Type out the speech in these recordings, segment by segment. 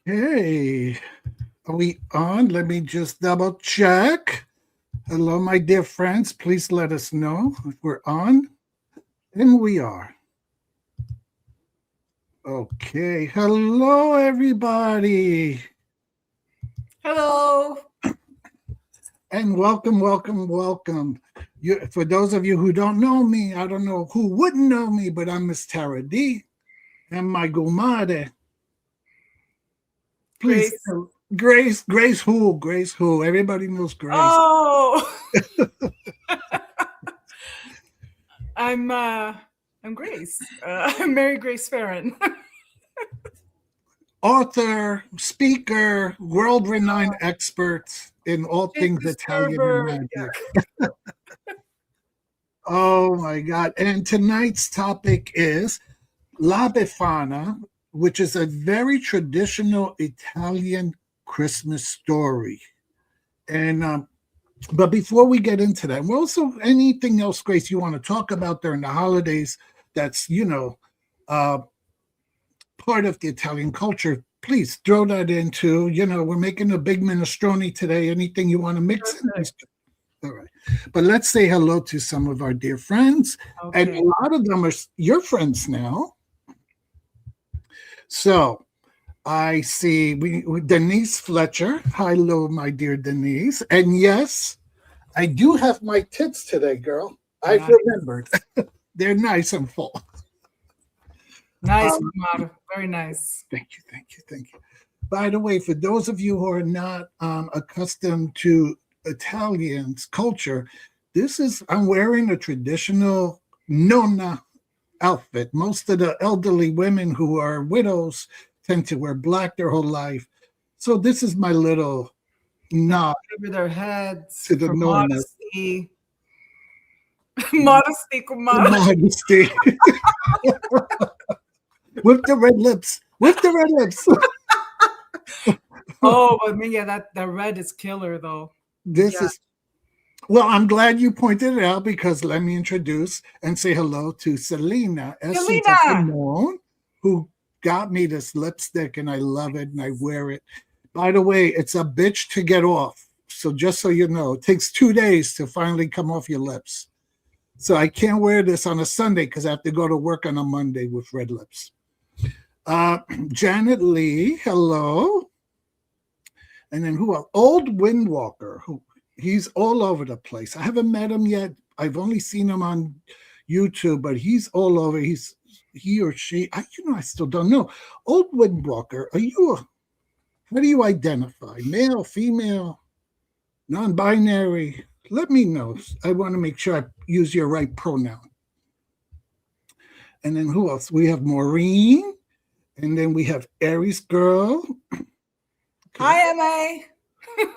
Hey, are we on? Let me just double check. Hello, my dear friends. Please let us know if we're on. And we are. Okay. Hello, everybody. Hello. And welcome. For those of you who don't know me, I don't know who wouldn't know me, but I'm Miss Tara D. And my gumade. Please, Grace. Grace who? Everybody knows Grace. Oh, I'm Grace. I'm Mary Grace Farron. Author, speaker, world renowned expert in all Big things Italian and disturber. magic. Oh my God. And tonight's topic is La Befana, which is a very traditional Italian Christmas story. And but before we get into that, well, also anything else, Grace, you want to talk about during the holidays that's, uh, part of the Italian culture, please throw that into, we're making a big minestrone today. Anything you want to mix in? All right. But let's say hello to some of our dear friends. And Okay. a lot of them are your friends now. So I see Denise Fletcher. Hello, my dear Denise. And yes, I do have my tits today, girl. I've Nice, remembered. They're nice and full. nice, Um, Kumar. Very nice. thank you. By the way, for those of you who are not accustomed to Italians culture, I'm wearing a traditional nonna outfit. Most of the elderly women who are widows tend to wear black their whole life. So this is my little nod Over their heads to the for nonna. modesty. Modesty, The Kumar. modesty. With the red lips. With the red lips. Oh, but me, yeah, that red is killer though. This Yeah. is Well, I'm glad you pointed it out because let me introduce and say hello to Selena, Essence of Selena. Simone, who got me this lipstick and I love it and I wear it. By the way, it's a bitch to get off. So just so you know, it takes 2 days to finally come off your lips. So I can't wear this on a Sunday because I have to go to work on a Monday with red lips. Uh, Janet Lee, hello. And then who else? Old Windwalker, who he's all over the place. I haven't met him yet. I've only seen him on YouTube, but he's all over. He or she. I still don't know. Old Windwalker, how do you identify? Male, female, non-binary? Let me know. I want to make sure I use your right pronoun. And then who else? We have Maureen, and then we have Aries Girl. Okay. Hi, MA.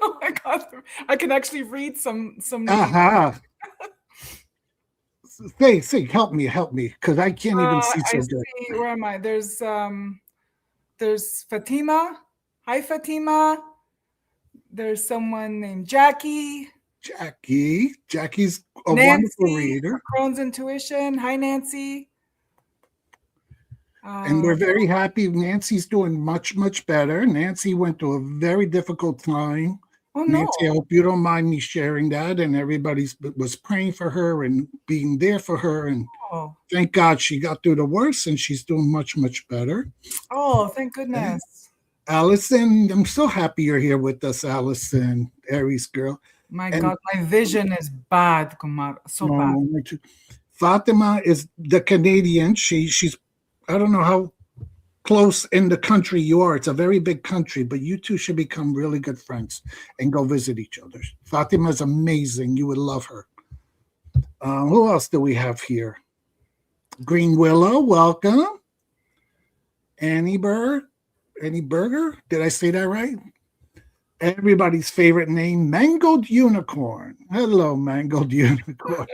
Oh my God. I can actually read some names. Aha. Say, help me, because I can't even see I so good. see. Where am I? There's Fatima. Hi, Fatima. There's someone named Jackie. Jackie's a wonderful Nancy reader, for Crohn's Intuition. Hi, Nancy. and we're very happy. Nancy's doing much better. Nancy went through a very difficult time. Oh no. Nancy, I hope you don't mind me sharing that. And everybody was praying for her and being there for her. And Oh, thank God she got through the worst, and she's doing much better. oh, thank Okay. goodness. Allison, I'm so happy you're here with us, Allison, Aries girl. My And God, my vision is bad, Kumar. So bad. Fatima is the Canadian. She's I don't know how close in the country you are. It's a very big country, but you two should become really good friends and go visit each other. Fatima is amazing. You would love her. Who else do we have here? Green Willow, welcome. Annie Burger. Did I say that right? Everybody's favorite name, Mangled Unicorn. Hello, Mangled Unicorn.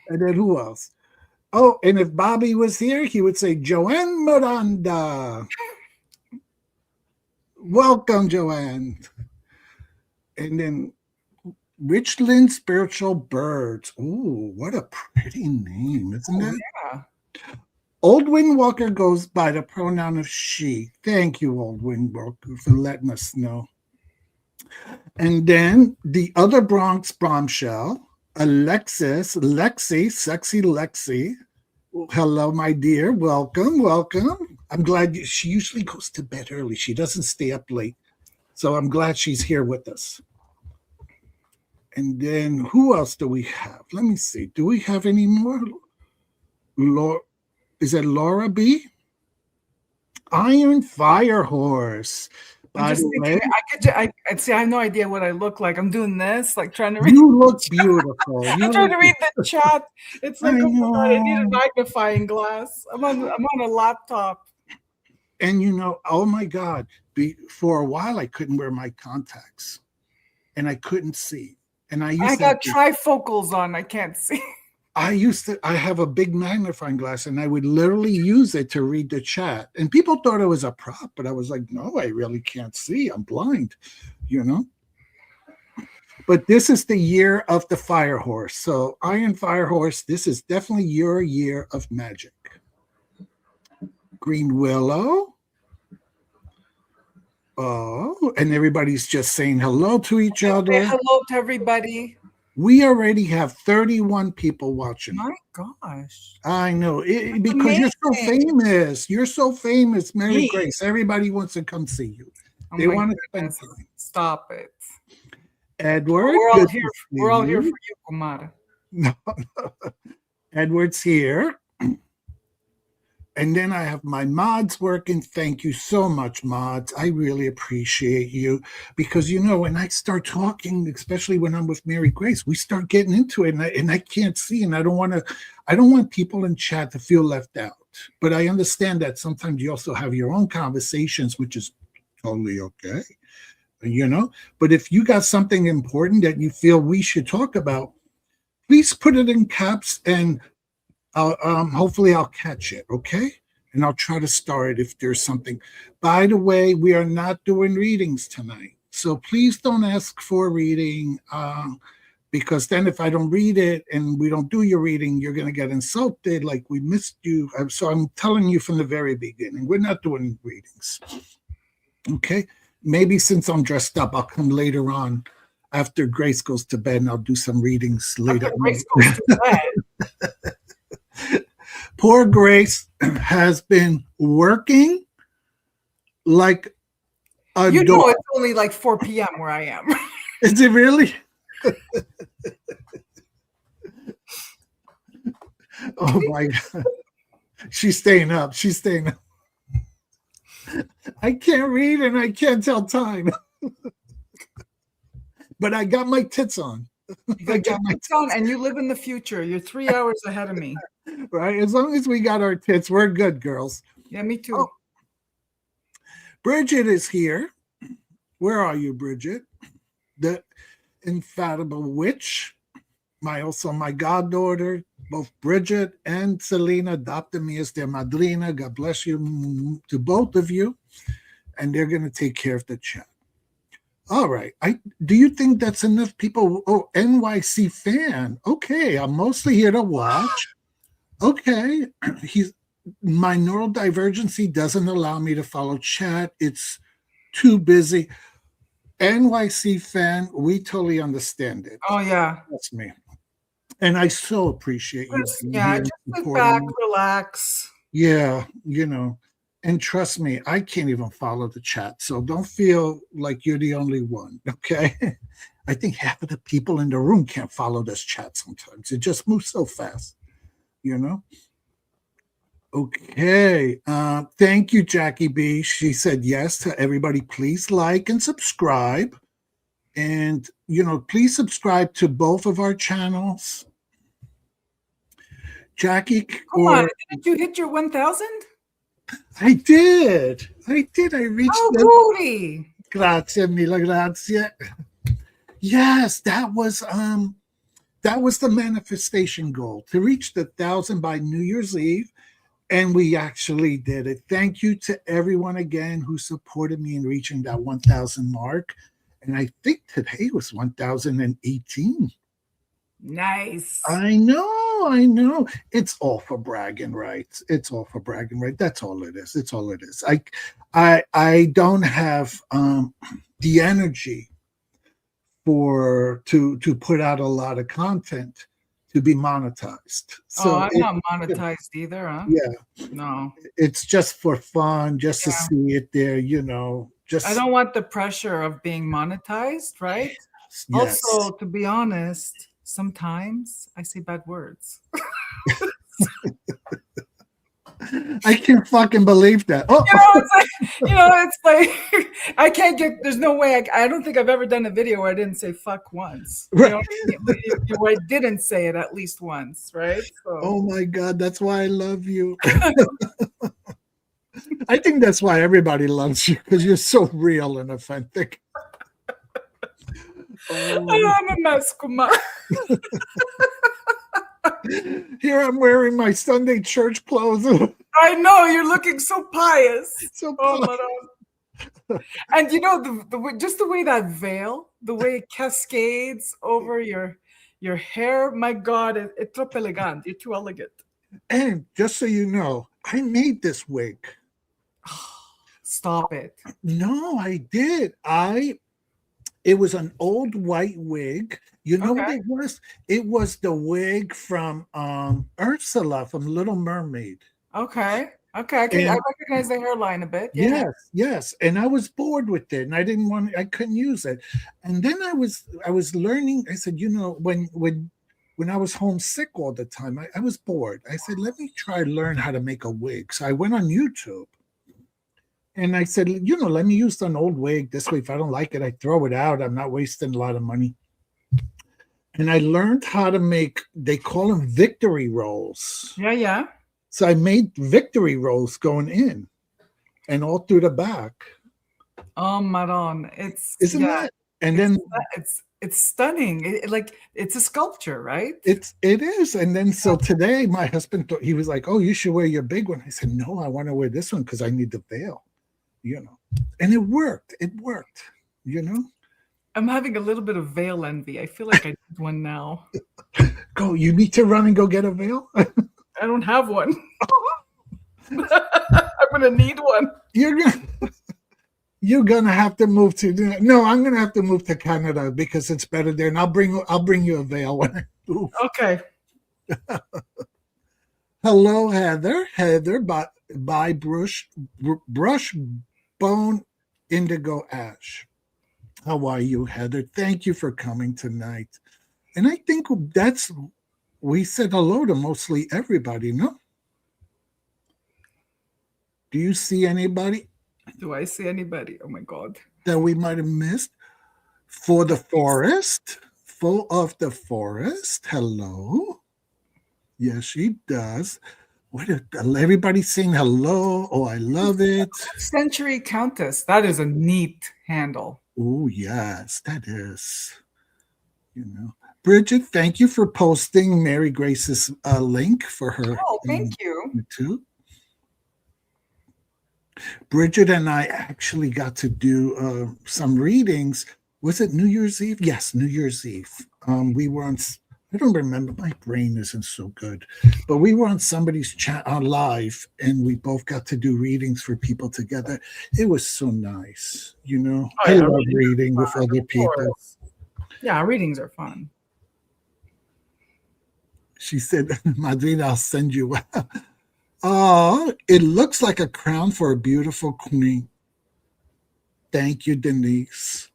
And then who else? Oh, and if Bobby was here, he would say Joanne Miranda. Welcome, Joanne. And then Richland Spiritual Birds. Ooh, what a pretty name, isn't Oh, it? yeah. Old Windwalker goes by the pronoun of she. Thank you, Old Windwalker, for letting us know. And then the other Bronx bombshell, Lexi, sexy Lexi. Hello, my dear. Welcome, welcome. I'm glad she usually goes to bed early. She doesn't stay up late. So I'm glad she's here with us. And then who else do we have? Let me see. Do we have any more? Laura, is it Laura B? Iron Fire Horse. I'm just thinking, I see. I have no idea what I look like. I'm doing this, like trying to read. You look beautiful. I'm trying to read the chat. It's like, oh my God, I need a magnifying glass. I'm on a laptop. And oh my God, for a while I couldn't wear my contacts, and I couldn't see. And I got trifocals on. I can't see. I have a big magnifying glass, and I would literally use it to read the chat. And people thought it was a prop, but I was like, no, I really can't see. I'm blind, But this is the year of the Fire Horse. So Iron Fire Horse, this is definitely your year of magic. Green Willow. Oh, and everybody's just saying hello to each other. Hello to everybody. We already have 31 people watching. My gosh. I know. Because you're so famous. You're so famous, Mary Grace. Everybody wants to come see you. They want to spend time. Stop it. Edward. We're all here for you, Kumara. No. Edward's here. And then I have my mods working. Thank you so much, mods. I really appreciate you because, when I start talking, especially when I'm with Mary Grace, we start getting into it and I can't see, and I don't want people in chat to feel left out. But I understand that sometimes you also have your own conversations, which is totally okay, But if you got something important that you feel we should talk about, please put it in caps and hopefully I'll catch it, okay? And I'll try to start if there's something. By the way, we are not doing readings tonight. So please don't ask for a reading because then if I don't read it and we don't do your reading, you're going to get insulted like we missed you. So I'm telling you from the very beginning, we're not doing readings, okay? Maybe since I'm dressed up, I'll come later on after Grace goes to bed and I'll do some readings later. After Grace goes to bed. Poor Grace has been working like a dog. It's only like 4 p.m. where I am. Is it really? Oh my God. She's staying up. I can't read and I can't tell time. But I got my tits on. You got my tits on and you live in the future. You're 3 hours ahead of me. Right? As long as we got our tits, we're good, girls. Yeah, me too. Oh. Bridget is here. Where are you, Bridget? The infallible witch. My goddaughter, both Bridget and Selena adopted me as their madrina. God bless you to both of you. And they're going to take care of the chat. All right. Do you think that's enough people? Oh, NYC fan. Okay. I'm mostly here to watch. Okay. My neural divergency doesn't allow me to follow chat. It's too busy. NYC fan, we totally understand it. Oh, yeah. That's me. And I so appreciate you. Yeah, just sit back, relax. Yeah, and trust me, I can't even follow the chat. So don't feel like you're the only one, okay? I think half of the people in the room can't follow this chat sometimes. It just moves so fast, Okay. Thank you, Jackie B. She said yes to everybody. Please like and subscribe. And, please subscribe to both of our channels. Jackie. Come on, didn't you hit your 1,000? I did. I reached Rudy. Grazie mille, grazie. Yes, that was the manifestation goal, to reach the 1,000 by New Year's Eve. And we actually did it. Thank you to everyone again who supported me in reaching that 1,000 mark. And I think today was 1,018. Nice. I know, I know. It's all for bragging rights. It's all for bragging rights. That's all it is. It's all it is. I don't have the energy to put out a lot of content to be monetized. Oh, So I'm not monetized either, huh? yeah, No. it's just for fun, just to Yeah. see it there, I just don't want the pressure of being monetized, right? yes. Also, to be honest, sometimes I say bad words. I can't fucking believe that. Oh, It's like, it's like I can't get. There's no way. I don't think I've ever done a video where I didn't say fuck once. You know right. what I mean? Where I didn't say it at least once, right? So Oh my God, that's why I love you. I think that's why everybody loves you because you're so real and authentic. Oh, I'm a mess, Kuma. here I'm wearing my Sunday church clothes. I know you're looking so pious. So Oh my God. And just the way that veil, the way it cascades over your hair, my God, it's troppo elegante. You're too elegant. and just so you know, I made this wig. Stop it. No, I did. It was an old white wig. You know what Okay. it was? It was the wig from Ursula from Little Mermaid. Okay. Okay. I And recognize the hairline a bit. Yeah. Yeah. yes, yes. And I was bored with it and I couldn't use it. And then I was learning. I said, when I was homesick all the time, I was bored. I said, let me try learn how to make a wig. So I went on YouTube and I said, let me use an old wig. This way, if I don't like it, I throw it out. I'm not wasting a lot of money. And I learned how to make, they call them victory rolls. Yeah. Yeah. So I made victory rolls going in and all through the back. Oh, Maron. It's Isn't yeah. that? And It's then it's stunning. Like it's a sculpture, right? it is. And then so today my husband he was like, "Oh, you should wear your big one." I said, "No, I want to wear this one because I need the veil." And it worked. It worked. You know. I'm having a little bit of veil envy. I feel like I need one now. Go. You need to run and go get a veil. I don't have one. I'm gonna need one. You're gonna. You're gonna have to move to no. I'm gonna have to move to Canada because it's better there, and I'll bring you a veil when I move. Okay. Hello, Heather. Heather by Brush Bone Indigo Ash. How are you, Heather? Thank you for coming tonight. And I think we said hello to mostly everybody. No, do you see anybody Do I see anybody? Oh my God. that we might have missed? For the forest, full of the forest. Hello. Yes, she does. Everybody's saying hello. Oh, I love it. Century Countess. That is a neat handle. Oh, yes, that is. Bridget, thank you for posting Mary Grace's link for her Oh, thank you. YouTube. Bridget and I actually got to do some readings. Was it New Year's Eve? Yes, New Year's Eve. We were on. I don't remember. My brain isn't so good, but we were on somebody's chat on live, and we both got to do readings for people together. It was so nice, Oh, I yeah, love reading with other people. course. Yeah, readings are fun. She said, "Madrina, I'll send you." Oh, it looks like a crown for a beautiful queen. Thank you, Denise.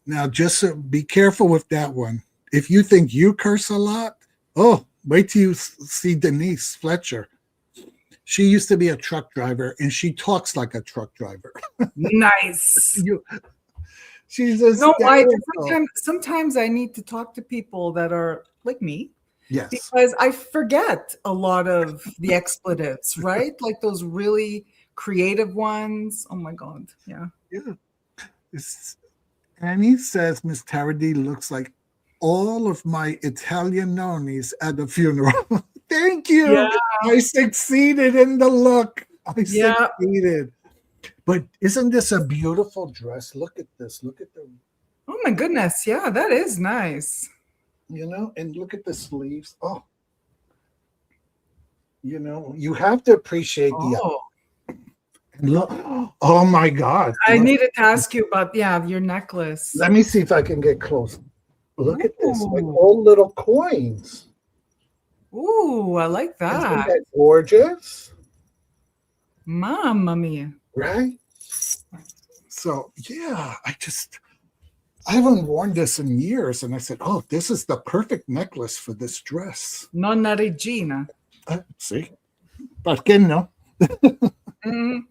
Now, just be careful with that one. If you think you curse a lot, oh, wait till you see Denise Fletcher. She used to be a truck driver, and she talks like a truck driver. Nice. She's a No, why? Sometimes I need to talk to people that are like me. Yes. Because I forget a lot of the expletives, right? Like those really creative ones. Oh my God. Yeah. Yeah. Annie says Miss Tarady looks like all of my Italian nonis at the funeral. Thank you. Yeah. I succeeded in the look. I Yeah. succeeded. But isn't this a beautiful dress? Look at this. Look at the. Oh my goodness. Yeah, that is nice. and look at the sleeves. Oh, you have to appreciate the Oh, and look. Oh my God. I Look. needed to ask you about, yeah, your necklace. Let me see if I can get close. Look at this, like Ooh, all little coins. ooh, I like Isn't that. that gorgeous? Mamma mia. Right? So yeah, I haven't worn this in years, and I said, "Oh, this is the perfect necklace for this dress." Nonna Regina. See, perché no? Mhm.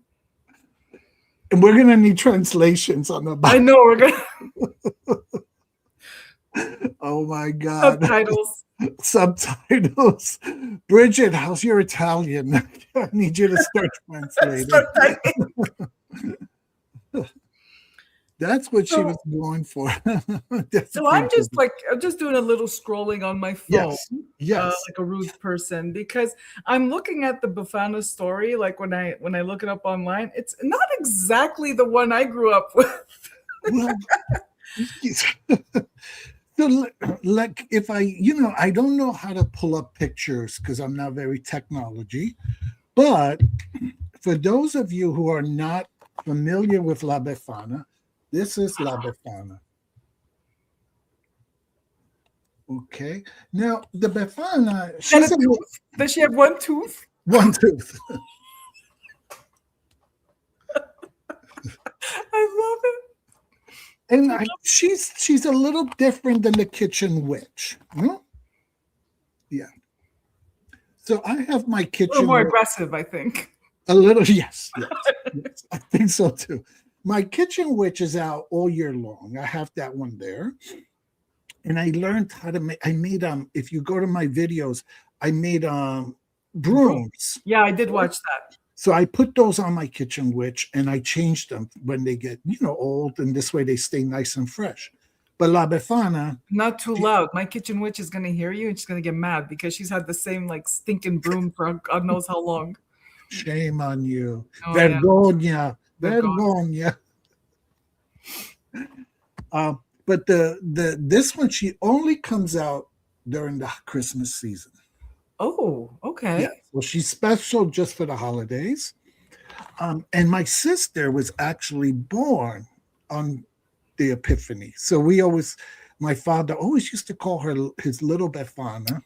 And we're gonna need translations on the I back. know we're gonna Oh my God, subtitles. subtitles. Bridget, how's your Italian? I need you to start translating. Subtitles. That's what she was So, going for. so I'm just doing a little scrolling on my phone, Yes, yes. like a rude person, because I'm looking at the Bafana story. Like when I look it up online, it's not exactly the one I grew up with. Well, so like if I don't know how to pull up pictures because I'm not very technology, but for those of you who are not familiar with La Befana, this is La Befana. Okay. Now the Befana, And she's a a tooth? Does she have one tooth? one tooth. I love it. And she's a little different than the kitchen witch. Hmm? Yeah. So I have my A little kitchen more witch, aggressive, I think. a little, yes, yes, I think so too. My kitchen witch is out all year long. I have that one there. And I learned how to make, I made if you go to my videos, I made brooms. Yeah, I did watch that. So I put those on my kitchen witch and I changed them when they get, old, and this way they stay nice and fresh. But La Befana, Not too loud. My kitchen witch is gonna hear you and she's gonna get mad because she's had the same like stinking broom for God knows how long. shame on you. Oh yeah. Vergogna. They're gone. Vergogna. But this one, she only comes out during the Christmas season. Oh, okay. Yeah. Well, she's special just for the holidays. And my sister was actually born on the Epiphany. So my father always used to call her his little Befana.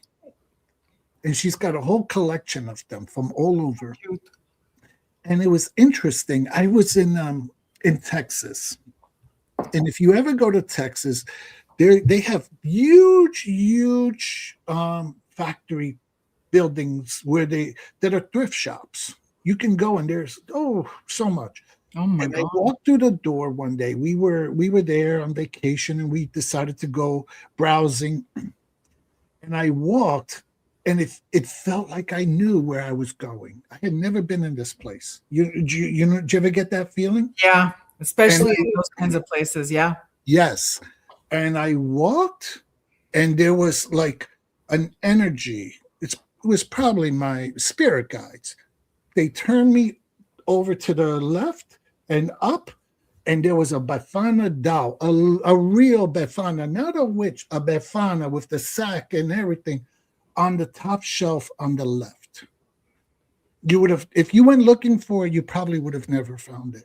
And she's got a whole collection of them from all over. Cute. And it was interesting. I was in Texas. And if you ever go to Texas, they have huge factory buildings that are thrift shops. You can go and there's so much. Oh my And I God. walked through the door one day. We were there on vacation and we decided to go browsing. And I walked and it felt like I knew where I was going. I had never been in this place. Did you ever get that feeling? Yeah, especially And in those kinds of places. Yeah. Yes. And I walked and there was like an energy. It was probably my spirit guides. They turned me over to the left and up, and there was a Bafana doll, a real Bafana, not a witch, a Bafana with the sack and everything on the top shelf on the left. You would have, if you went looking for it, you probably would have never found it.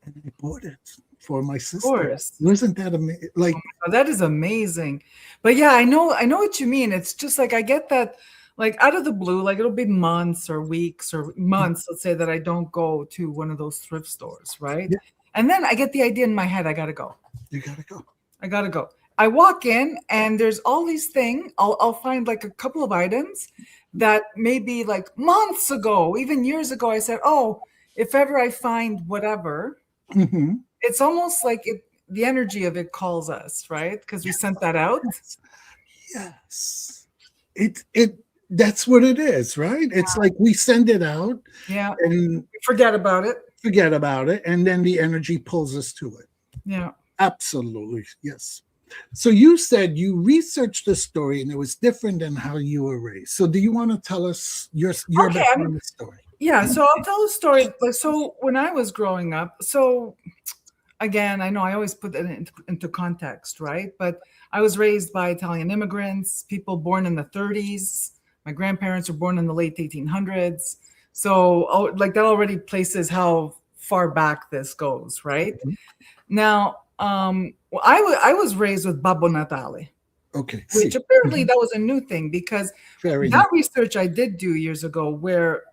And I bought it for my sister. Of course. Wasn't that amazing? Like, Oh, that is amazing. But yeah, I know what you mean. It's just like I get that like out of the blue, like it'll be months or weeks or months, let's say, that I don't go to one of those thrift stores, right? Yeah. And then I get the idea in my head, I gotta go. you gotta go. I gotta go. I walk in and there's all these things. I'll find like a couple of items that maybe like months ago, even years ago, I said, oh, if ever I find whatever, Mm-hmm. it's almost like the energy of it calls us, right? Because we sent that out. Yes. That's what it is, right? It's like we send it out Yeah. and Forget about it. forget about it, and then the energy pulls us to it. Yeah. Absolutely. Yes. So you said you researched the story and it was different than how you were raised. So do you want to tell us your Okay, background story? Yeah, so I'll tell a story. Like, so when I was growing up, so again, I know I always put that into context, right? But I was raised by Italian immigrants, people born in the 30s. My grandparents were born in the late 1800s. So, like that already places how far back this goes, right? Mhm. Now, well, I was raised with Babbo Natale, Okay, which see. apparently Mhm. that was a new thing because Very that nice. research I did do years ago, where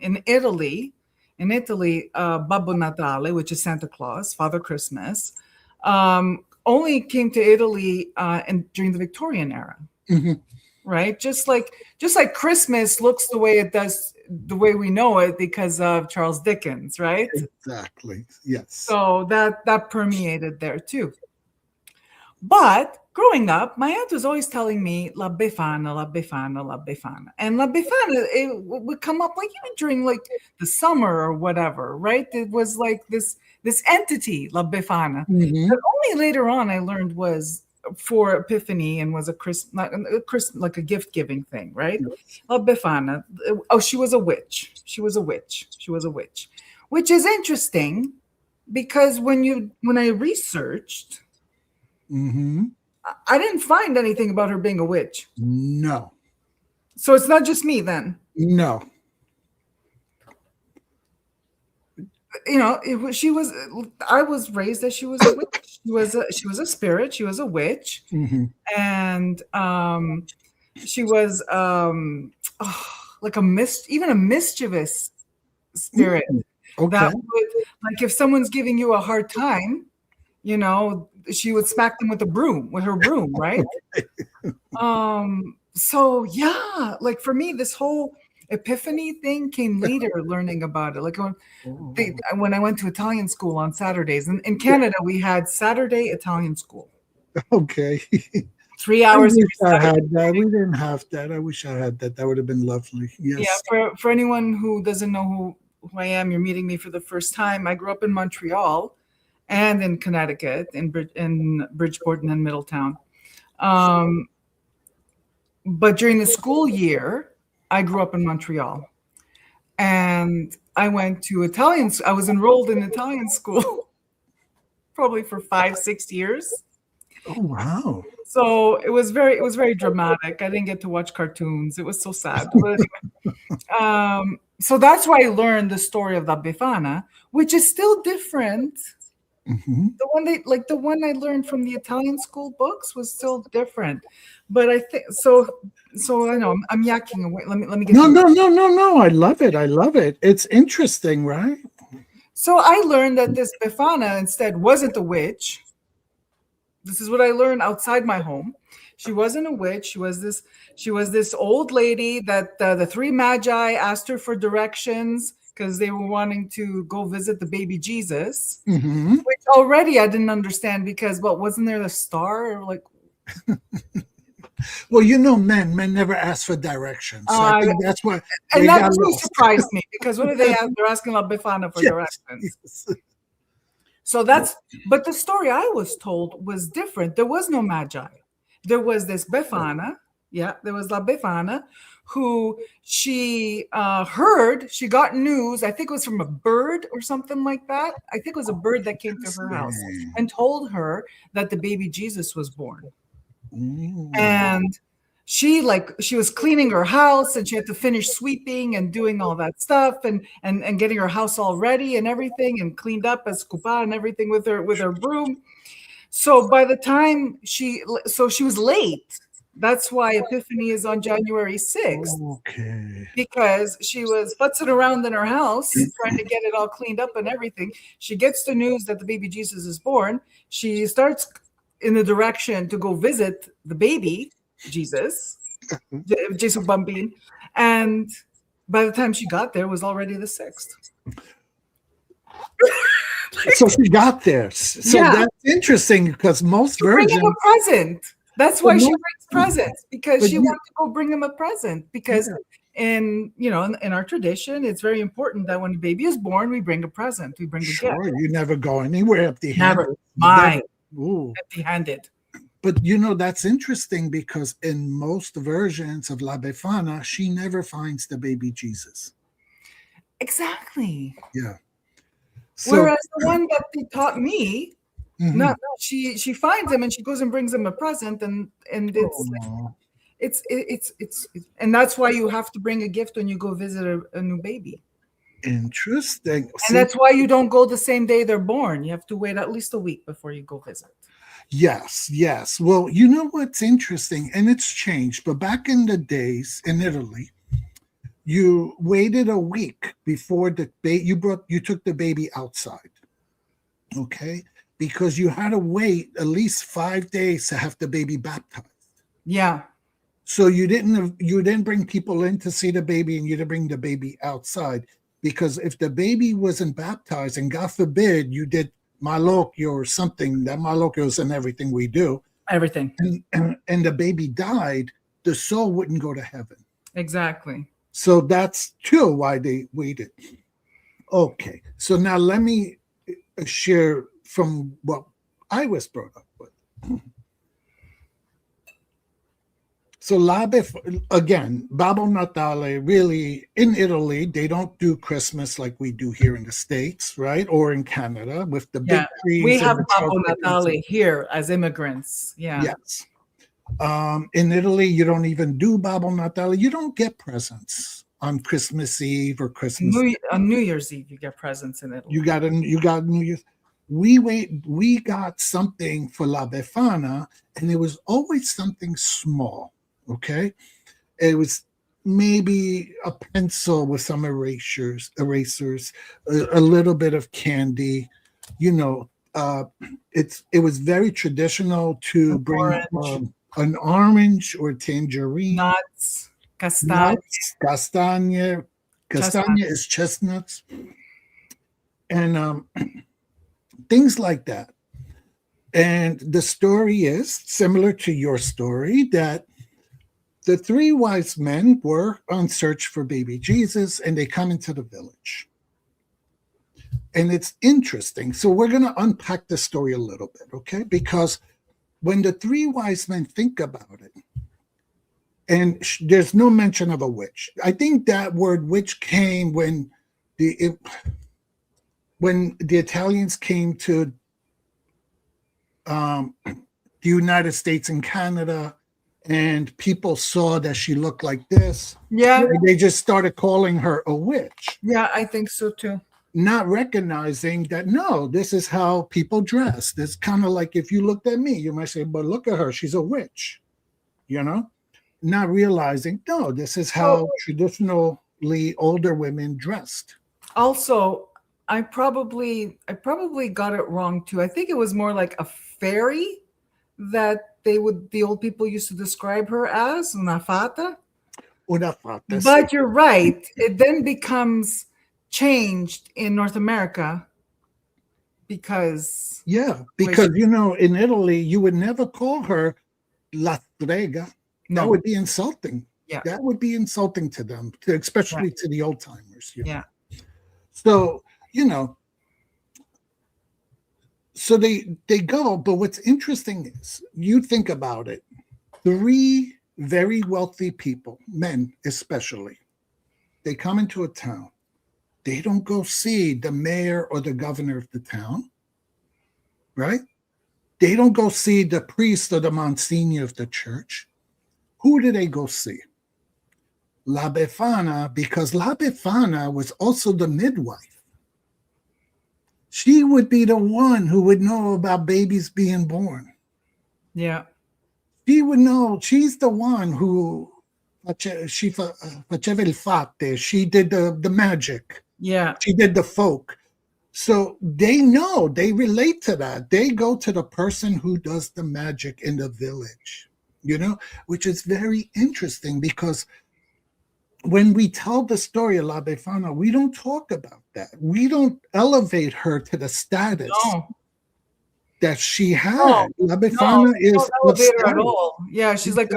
in Italy, Babbo Natale, which is Santa Claus, Father Christmas, only came to Italy during the Victorian era, Mhm. right? Just like Christmas looks the way it does, the way we know it, because of Charles Dickens, right? Exactly. Yes. So that permeated there too. But growing up, my aunt was always telling me La Befana, La Befana, La Befana. And La Befana, it would come up like even during like the summer or whatever, right? It was like this entity, La Befana, that Mhm. only later on I learned was for Epiphany and was like a gift giving thing, right? Yes. La Befana. Oh, she was a witch. She was a witch. She was a witch, which is interesting because when I researched, Mhm. I didn't find anything about her being a witch. No. So it's not just me then. No. She was. I was raised that she was a witch. She was a spirit. She was a witch, Mhm. and she was like even a mischievous spirit Mm. that Okay. would, like, if someone's giving you a hard time, she would smack them with her broom, right? So yeah, like for me, this whole epiphany thing came later, learning about it. Like Oh. when I went to Italian school on Saturdays. In Canada, we had Saturday Italian school, Okay. 3 hours wish every I Saturday had that. morning. We didn't have that. I wish I had that. That would have been lovely. Yeah, Yes. for anyone who doesn't know who I am, you're meeting me for the first time. I grew up in Montreal and in Connecticut, in Bridgeport and in Middletown. Um, but during the school year, I grew up in Montreal. And I went to I was enrolled in Italian school probably for 5, 6 years. Oh wow. So it was very dramatic. I didn't get to watch cartoons. It was so sad. But anyway, so that's why I learned the story of the Befana, which is still different. Mhm. The one I learned from the Italian school books was still different. But I think so. So I know I'm yakking away. Let me get No, to it. no, no, no, no. I love it. I love it. It's interesting, right? So I learned that this Befana instead wasn't a witch. This is what I learned outside my home. She wasn't a witch. She was this old lady that the three magi asked her for directions because they were wanting to go visit the baby Jesus, Hmm. which already I didn't understand because, well, wasn't there the star? Or like, Well, men never ask for directions. So I uh, think that's why and they that got too lost. surprised me because what are they? They're asking La Befana for Yes. directions. Yes. So but the story I was told was different. There was no magi. There was this Befana. Yeah, there was La Befana, who she got news. I think it was from a bird or something like that. I think it was a bird that came to her house Interesting. and told her that the baby Jesus was born. Mm. And she was cleaning her house and she had to finish sweeping and doing all that stuff and getting her house all ready and everything and cleaned up as coupa and everything with her broom. So by the time she was late. That's why Epiphany is on January 6th, Okay. because she was futzing around in her house trying to get it all cleaned up and everything. She gets the news that the baby Jesus is born. She starts in the direction to go visit the baby Jesus, Jesus Bambin, and by the time she got there, it was already the 6th. So she got there. So Yeah, that's interesting because most to bring him a virgins, present. That's but why she most, brings presents, because but she wanted to go bring him a present. Because yeah, in our tradition, it's very important that when a baby is born, we bring a present, we bring a gift. sure, you never go anywhere empty-handed. Never, Never. my Ooh. empty-handed. But that's interesting because in most versions of La Befana, she never finds the baby Jesus. Exactly. Yeah. So, Whereas the one that they taught me, mhm. no, she finds him and she goes and brings him a present, and Oh, and that's why you have to bring a gift when you go visit a new baby. interesting. And See, that's why you don't go the same day they're born. You have to wait at least a week before you go visit. yes, yes. Well, you know what's interesting, and it's changed, but back in the days in Italy, you waited a week before you took the baby outside, okay? Because you had to wait at least 5 days to have the baby baptized. Yeah, So you didn't bring people in to see the baby, and you didn't bring the baby outside, because if the baby wasn't baptized, and God forbid you did malocchio or something, that malocchio is in everything we do, everything. and the baby died, the soul wouldn't go to heaven. Exactly. So that's too why they waited. Okay, so now let me share from what I was brought up with. So again, Babbo Natale, really, in Italy, they don't do Christmas like we do here in the States, right? Or in Canada with the big Yeah. We trees and have the Babbo chocolate. Natale here as immigrants. Yeah. Yes. In Italy, you don't even do Babbo Natale. You don't get presents on Christmas Eve or Christmas. On New Year's Eve, you get presents in Italy. You got New Year's. We got something for La Befana, and it was always something small. Okay, it was maybe a pencil with some erasers, a little bit of candy. You know, it was very traditional to bring Orange, an orange or tangerine, nuts, castagna, nuts, castagna. Castagna chestnuts. is chestnuts, and things like that. And the story is similar to your story, that the three wise men were on search for baby Jesus, and they come into the village. And it's interesting. So we're going to unpack the story a little bit, okay? Because when the three wise men think about it, and there's no mention of a witch. I think that word witch came the when the Italians came to the United States and Canada, and people saw that she looked like this. Yeah. They just started calling her a witch. Yeah, I think so too. Not recognizing that, no, this is how people dress. It's kind of like if you looked at me, you might say, but look at her, she's a witch, you know? Not realizing, no, this is how traditionally older women dressed. Also, I probably got it wrong too. I think it was more like a fairy that the old people used to describe her as, una fata. Una fata. But you're right. It then becomes changed in North America because because in Italy you would never call her la strega. No. That would be insulting. Yeah. That would be insulting to them, especially to the old timers. Yeah. So, so they go, but what's interesting is, you think about it, three very wealthy people, men especially, they come into a town. They don't go see the mayor or the governor of the town, right? They don't go see the priest or the monsignor of the church. Who do they go see? La Befana, because La Befana was also the midwife. She would be the one who would know about babies being born. Yeah. She would know. She's the one who faceva il fate. She did the magic. Yeah. She did the folk. So they know, they relate to that. They go to the person who does the magic in the village, which is very interesting, because when we tell the story of La Befana, we don't talk about that. We don't elevate her to the status that she had. La Befana is don't elevate her at all. Yeah, she's like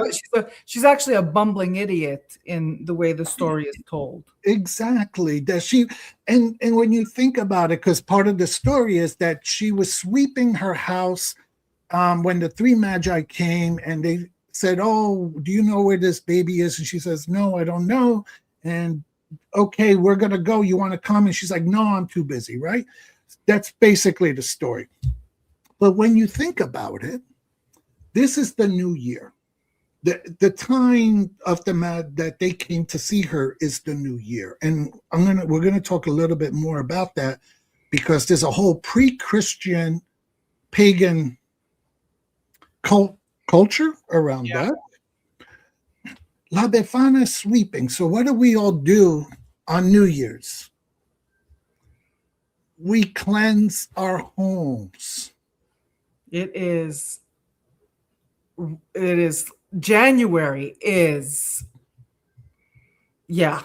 she's actually a bumbling idiot in the way the story is told. Exactly. That she and when you think about it, because part of the story is that she was sweeping her house when the three magi came, and they said, "Oh, do you know where this baby is?" And she says, "No, I don't know." And okay, we're gonna go. You want to come? And she's like, "No, I'm too busy." Right? That's basically the story. But when you think about it, this is the new year. The time of that they came to see her is the new year, and we're gonna talk a little bit more about that because there's a whole pre-Christian pagan culture around Yeah. that. La Befana is sweeping. So what do we all do on New Year's? We cleanse our homes. It is. It is. January is. Yeah.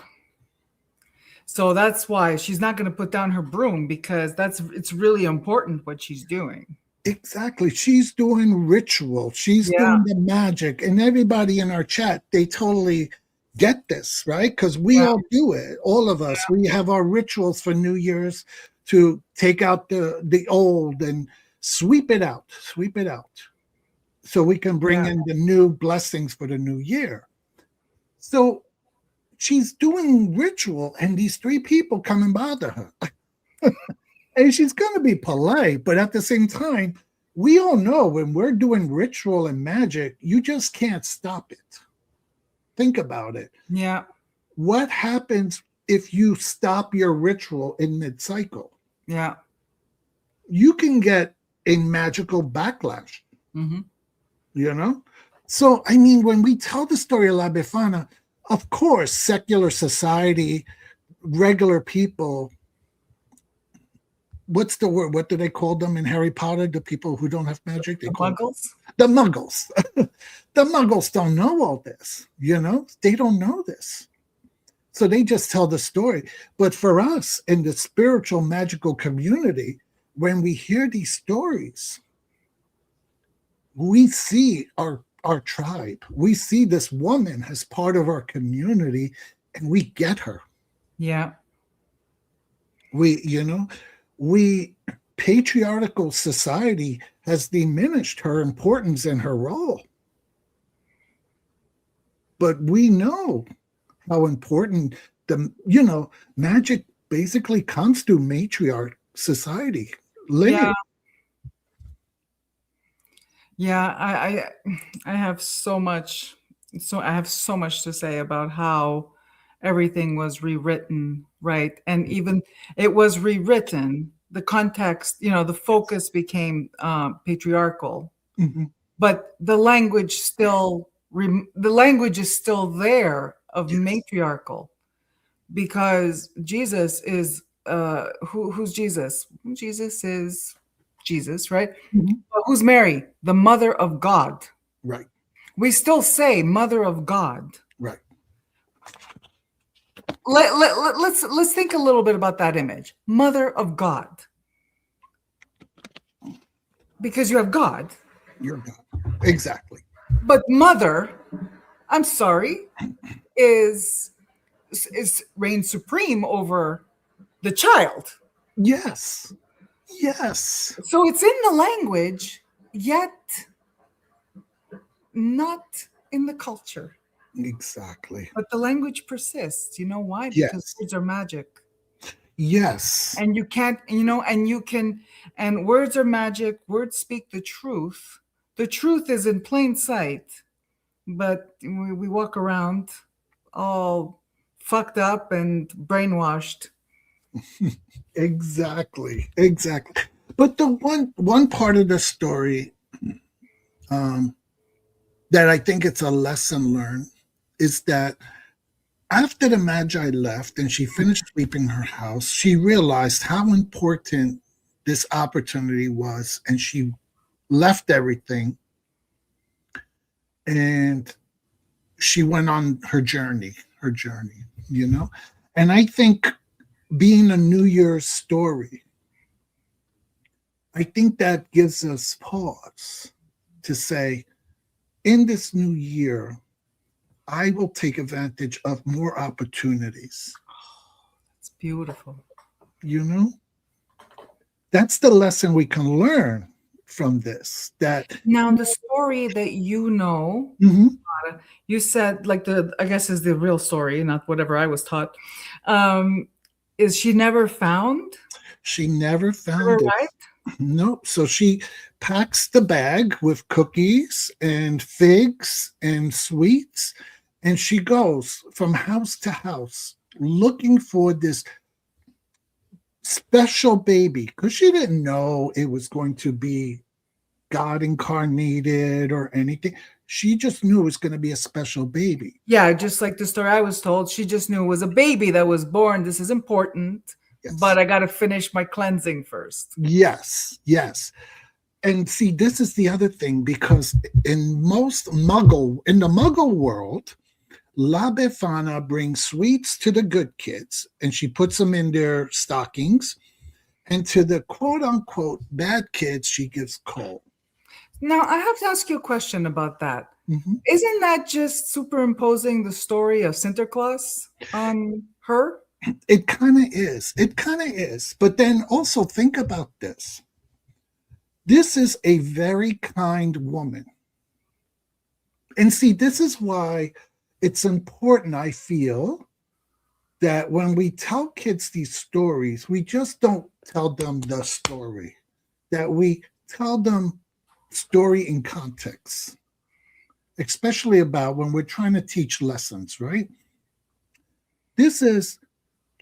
So that's why she's not going to put down her broom, because it's really important what she's doing. Exactly. She's doing ritual. She's Yeah. doing the magic. And everybody in our chat, they totally get this, right? Because we Yeah. all do it. All of us. We have our rituals for New Year's to take out the old and sweep it out. Sweep it out. So we can bring in the new blessings for the new year. So she's doing ritual, and these three people come and bother her. And she's going to be polite, but at the same time, we all know when we're doing ritual and magic, you just can't stop it. Think about it. Yeah. What happens if you stop your ritual in mid-cycle? Yeah. You can get a magical backlash. Mm-hmm. You know? So, I mean, when we tell the story of La Befana, of course, secular society, regular people, what's the word? What do they call them in Harry Potter? The people who don't have magic? The Muggles? The Muggles. The Muggles don't know all this, you know? They don't know this. So they just tell the story. But for us in the spiritual magical community, when we hear these stories, we see our tribe. We see this woman as part of our community, and we get her. Yeah. We patriarchal society has diminished her importance and her role. But we know how important magic basically comes to matriarch society. Yeah. Yeah, I have so much to say about how everything was rewritten, right? And even it was rewritten, the context, the focus became patriarchal, but the language is still there of matriarchal, because Jesus is who's Jesus? Jesus is Jesus, right? Who's Mary? The mother of God. Right. We still say mother of God. Right. Let's think a little bit about that image. Mother of God. Because you have God. You're God. Exactly. But mother, I'm sorry, is reigns supreme over the child. Yes. Yes. So it's in the language, yet not in the culture. Exactly. But the language persists. You know why? Yes. Because words are magic. Yes. And you can't, and words are magic. Words speak the truth. The truth is in plain sight, but we walk around all fucked up and brainwashed. Exactly. But the one part of the story that I think it's a lesson learned is that after the Magi left and she finished sweeping her house, she realized how important this opportunity was, and she left everything and she went on her journey, And I think being a New Year's story, I think that gives us pause to say, in this new year, I will take advantage of more opportunities. It's beautiful. That's the lesson we can learn from this. That now the story that you said, like I guess is the real story, not whatever I was taught. Is she never found? She never Never found it. arrived? Nope. So she packs the bag with cookies and figs and sweets, and she goes from house to house looking for this special baby because she didn't know it was going to be God incarnated or anything. She just knew it was going to be a special baby. Yeah, just like the story I was told, she just knew it was a baby that was born. This is important, Yes. but I got to finish my cleansing first. Yes. Yes. And see, this is the other thing because in the Muggle world, La Befana brings sweets to the good kids and she puts them in their stockings. And to the quote unquote bad kids, she gives coal. Now, I have to ask you a question about that. Mm-hmm. Isn't that just superimposing the story of Santa Claus on her? It kind of is. It kind of is. But then also think about this. This is a very kind woman. And see, this is why it's important, I feel, that when we tell kids these stories, we just don't tell them the story, that we tell them story in context, especially about when we're trying to teach lessons, right? This is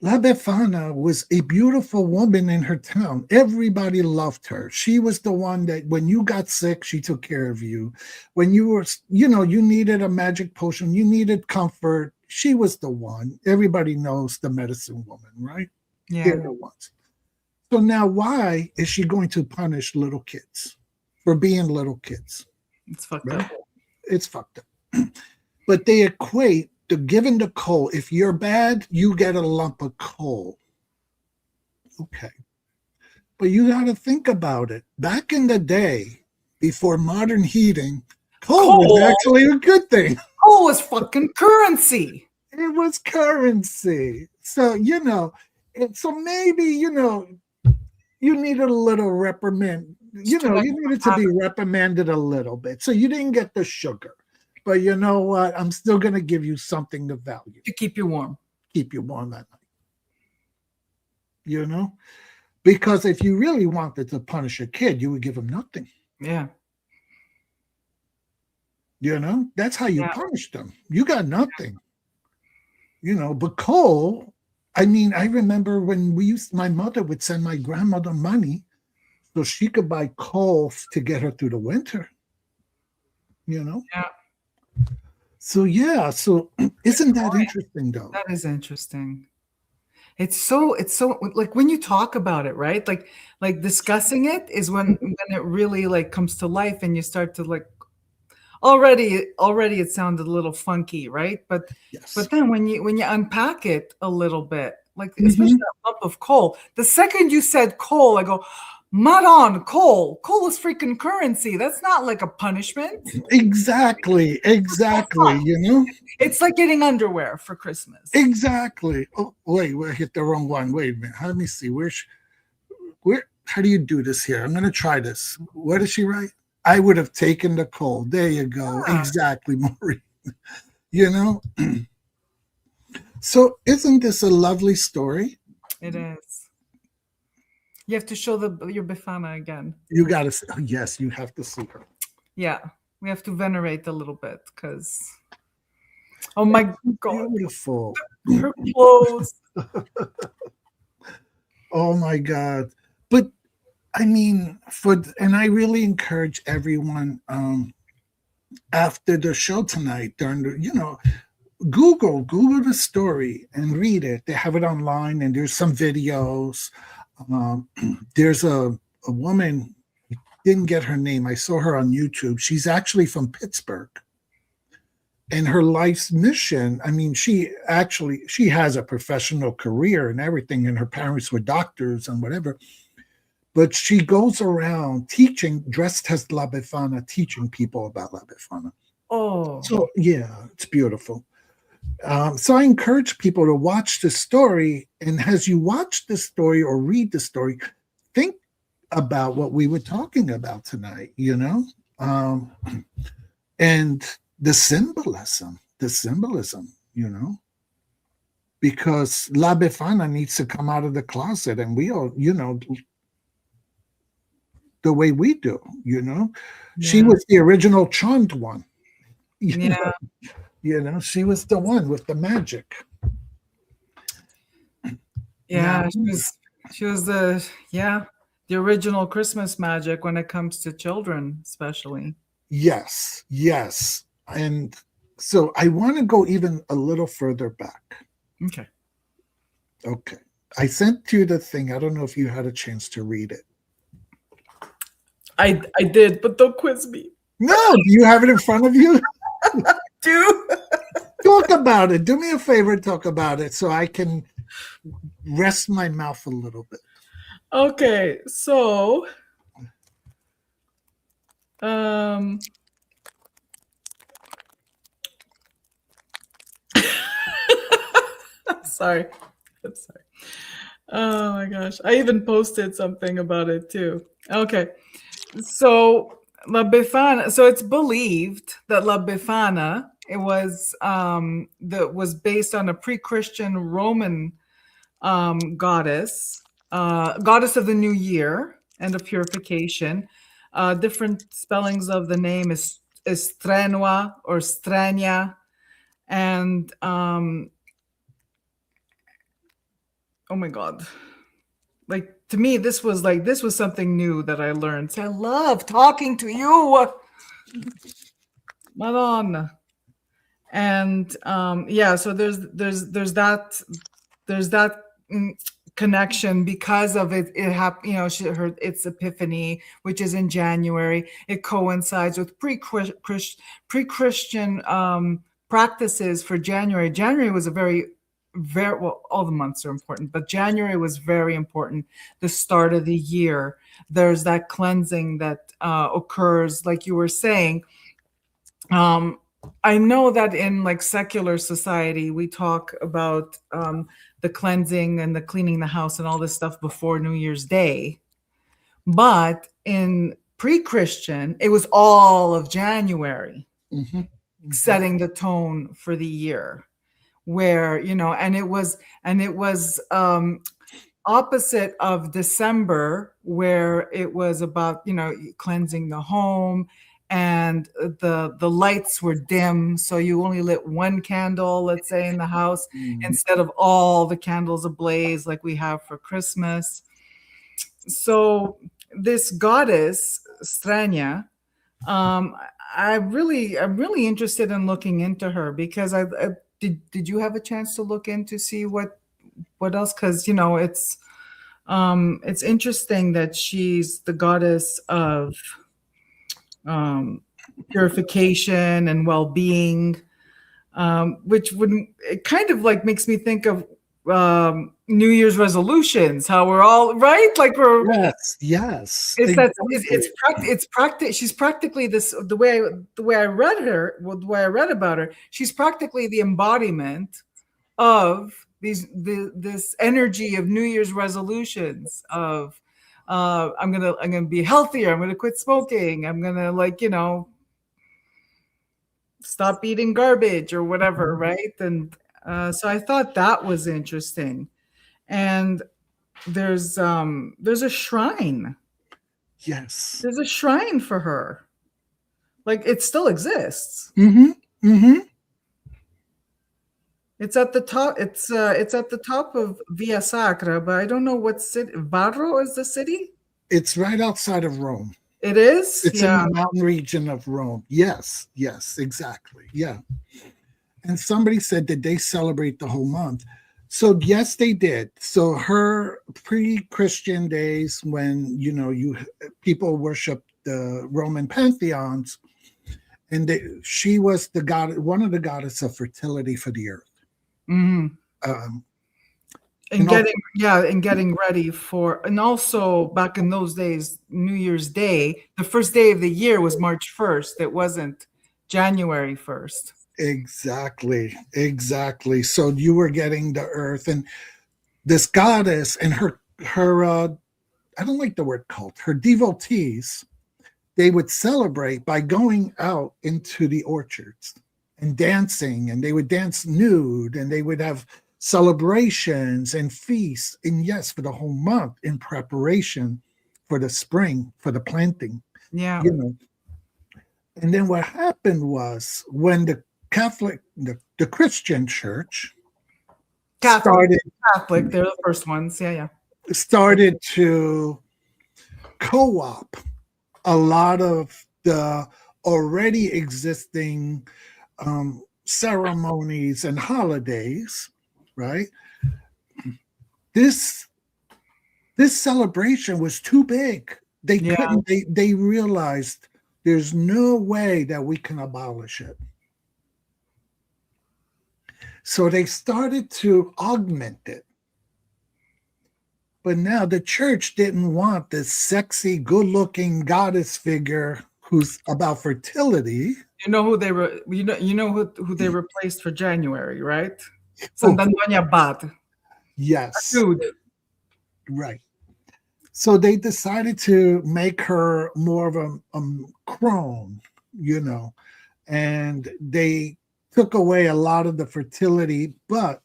La Befana was a beautiful woman in her town. Everybody loved her. She was the one that when you got sick, she took care of you. When you were, you needed a magic potion, you needed comfort. She was the one. Everybody knows the medicine woman, right? Yeah. They're the ones. So now why is she going to punish little kids for being little kids? It's fucked Right? up. It's fucked up. But they equate the given the coal. If you're bad, you get a lump of coal. Okay. But you got to think about it. Back in the day, before modern heating, coal was actually a good thing. Coal was fucking currency. It was currency. So, so maybe, you needed a little reprimand. You needed to be reprimanded a little bit. So you didn't get the sugar. But you know what? I'm still going to give you something to value. To keep you warm. Keep you warm at night. Because if you really wanted to punish a kid, you would give him nothing. Yeah. That's how you punish them. You got nothing. But coal, I remember when my mother would send my grandmother money so she could buy coal to get her through the winter. Yeah. So isn't that interesting though? That is interesting. It's so like when you talk about it, right? Like discussing it is when it really like comes to life and you start to like already it sounded a little funky, right? But then when you unpack it a little bit, like especially that lump of coal, the second you said coal, I go, Maron, coal is freaking currency. That's not like a punishment. Exactly. It's like getting underwear for Christmas. Exactly. Oh, wait, we hit the wrong one. Wait a minute. Let me see. How do you do this here? I'm going to try this. What did she write? I would have taken the coal. There you go. Yeah. Exactly, Maureen. So isn't this a lovely story? It is. You have to show your Befana again. You got to. Yes, you have to see her. Yeah, we have to venerate a little bit because. Oh my God! Beautiful. Her clothes. Oh my God! But and I really encourage everyone after the show tonight during Google the story and read it. They have it online and there's some videos. There's a woman, didn't get her name. I saw her on YouTube. She's actually from Pittsburgh. And her life's mission, she has a professional career and everything, and her parents were doctors and whatever. But she goes around teaching, dressed as La Befana, teaching people about La Befana. Oh. So, yeah, it's beautiful. So I encourage people to watch the story. And as you watch the story or read the story, think about what we were talking about tonight, and the symbolism, because La Befana needs to come out of the closet, and we all, the way we do, she Yeah. was the original charmed one. you know, Yeah. she was the one with the magic. Now, Yeah. She was the original Christmas magic when it comes to children, especially. yes, yes. And so I want to go even a little further back. Okay. Okay. I sent you the thing. I don't know if you had a chance to read it. I did, but don't quiz me. No, do you have it in front of you? Do Talk about it. Do me a favor, talk about it so I can rest my mouth a little bit. Okay, so um I'm sorry. I'm sorry. Oh my gosh. I even posted something about it too. Okay. So La Befana, so it's believed that La Befana it was that was based on a pre-Christian Roman goddess, goddess of the new year and of purification. Different spellings of the name is Strenua or Strania, and oh my god, like to me this was something new that I learned. So I love talking to you, Madonna. And yeah, so there's that connection because of it happened, it's Epiphany, which is in January. It coincides with pre-Christian practices for January. January was a very well, all the months are important, but January was very important. The start of the year, there's that cleansing that occurs, like you were saying. I know that in like secular society, we talk about the cleansing and the cleaning the house and all this stuff before New Year's Day. But in pre-Christian, it was all of January, setting the tone for the year, where, and it was opposite of December, where it was about, cleansing the home, and the lights were dim, so you only lit one candle, let's say, in the house, instead of all the candles ablaze like we have for Christmas. So this goddess Strania, I'm really interested in looking into her, because I did you have a chance to look in to see what else? Because it's interesting that she's the goddess of purification and well-being, which it kind of like makes me think of New Year's resolutions, how we're all right, like we're yes it's practice. She's practically the way I read her, the way I read about her, she's practically the embodiment of this energy of New Year's resolutions of I'm gonna be healthier, I'm gonna quit smoking, I'm gonna stop eating garbage or whatever, right? And so I thought that was interesting. And there's a shrine. Yes. There's a shrine for her. Like it still exists. It's at the top. It's at the top of Via Sacra, but I don't know what city. Varro is the city. It's right outside of Rome. It is. It's in the mountain region of Rome. Yes, exactly. Yeah. And somebody said, did they celebrate the whole month? So yes, they did. So her pre-Christian days, when people worshiped the Roman pantheons, and she was the god, one of the goddess of fertility for the earth. And getting ready for, and also back in those days, New Year's Day, the first day of the year was March 1st. It wasn't January 1st. Exactly. So you were getting the earth, and this goddess and her I don't like the word cult, her devotees, they would celebrate by going out into the orchards and dancing, and they would dance nude, and they would have celebrations and feasts, and yes, for the whole month in preparation for the spring, for the planting, Yeah. you know. And then what happened was when the the Christian church Catholic, started Catholic, they're the first ones. Yeah, yeah. started to co-op a lot of the already existing ceremonies and holidays, right? This this celebration was too big. They Yeah. couldn't. They realized there's no way that we can abolish it. So they started to augment it. But now the church didn't want this sexy, good-looking goddess figure who's about fertility. You know who they were. You know who they replaced for January, right? Oh, Sandandoña Bad, yes, dude. right. So they decided to make her more of a crone, you know, and they took away a lot of the fertility. But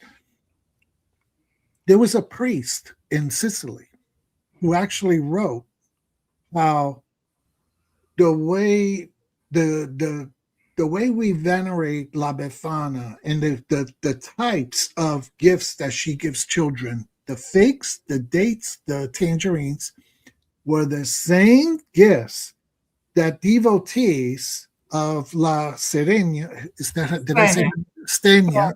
there was a priest in Sicily who actually wrote how the way the way we venerate La Befana and the types of gifts that she gives children, the figs, the dates, the tangerines, were the same gifts that devotees of La Serena, is that, did I say Stenia,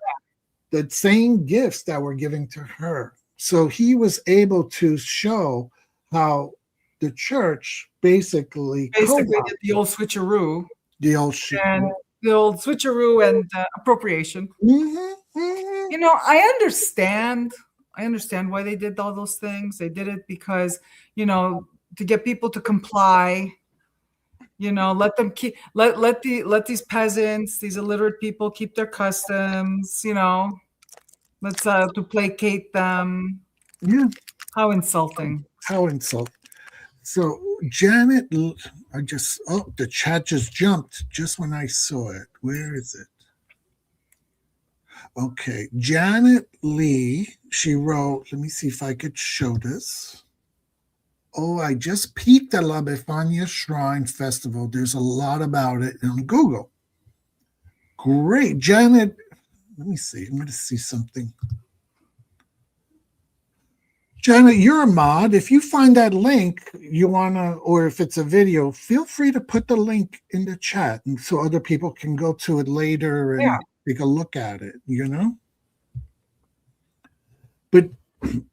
the same gifts that were given to her. So he was able to show how the church basically Basically, did the old switcheroo the old shit. and the old switcheroo and appropriation. You know, I understand. I understand why they did all those things. They did it because, to get people to comply. Let them let these peasants, these illiterate people, keep their customs. Let's to placate them. Yeah, How insulting! how insult. So Janet, the chat just jumped just when I saw it. Where is it? Okay, Janet Lee, she wrote, let me see if I could show this. Oh, I just peeked at La Befana Shrine Festival. There's a lot about it on Google. Great. Janet, let me see. I'm going to see something. Janet, you're a mod. If you find that link you want to, or if it's a video, feel free to put the link in the chat and so other people can go to it later and take a look at it, But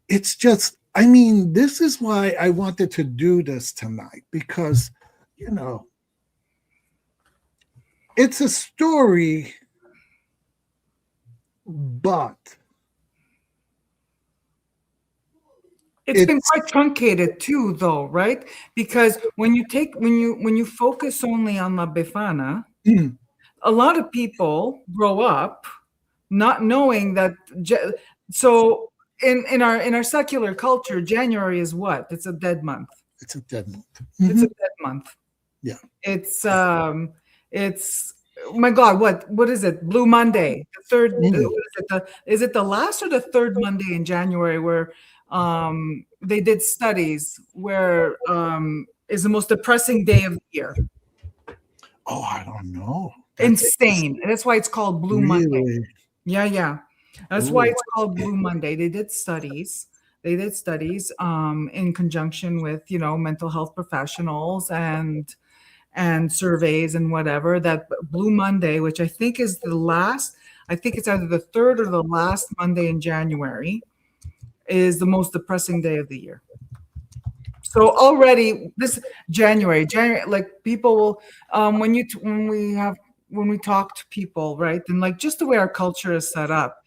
it's just, this is why I wanted to do this tonight because, it's a story, but it's been quite truncated too, though, right? Because when you focus only on La Befana, a lot of people grow up not knowing that. So in our secular culture, January is what? It's a dead month. It's a dead month. It's a dead month. Yeah. It's oh my God, what is it? Blue Monday. The third is it the last or the third Monday in January where they did studies where is the most depressing day of the year. Oh, I don't know. Insane. That's why it's called Blue Monday. Yeah. That's why it's called Blue Monday. They did studies. In conjunction with, mental health professionals and surveys and whatever, that Blue Monday, which I think is I think it's either the third or the last Monday in January, is the most depressing day of the year. So already this January, like people will, when we talk to people, right, and like just the way our culture is set up,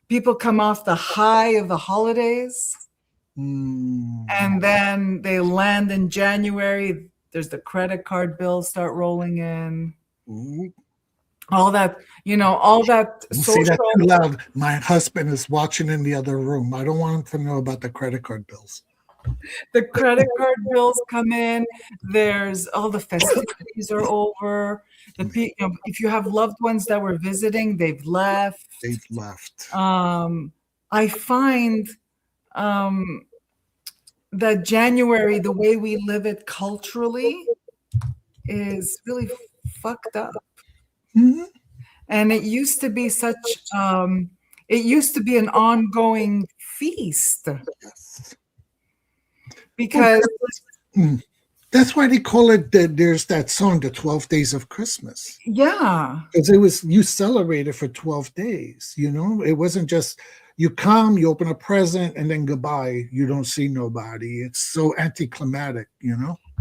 people come off the high of the holidays, and then they land in January. There's the credit card bills start rolling in. All that, all that. Say that too loud. My husband is watching in the other room. I don't want him to know about the credit card bills. The credit card bills come in. There's all the festivities are over. If you have loved ones that were visiting, they've left. They've left. I find that January, the way we live it culturally, is really fucked up. Mhm. And it used to be it used to be an ongoing feast Yes. because That's why they call it there's that song, The 12 Days of Christmas. yeah. Because you celebrated for 12 days, It wasn't just you come, you open a present, and then goodbye. You don't see nobody. It's so anticlimactic,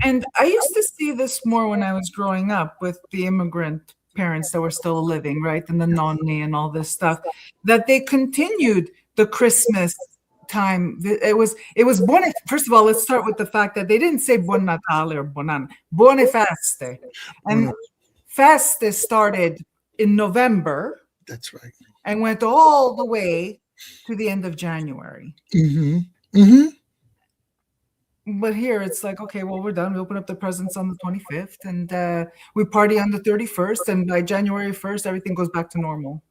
And I used to see this more when I was growing up with the immigrant parents that were still living, right? And the nonni and all this stuff, that they continued the Christmas time. It was buone. First of all, let's start with the fact that they didn't say Buon Natale or Buon feste. And feste started in November. That's right. And went all the way to the end of January. Mm-hmm. Mm-hmm. But here it's like, okay, well, we're done. We open up the presents on the 25th and we party on the 31st. And by January 1st, everything goes back to normal.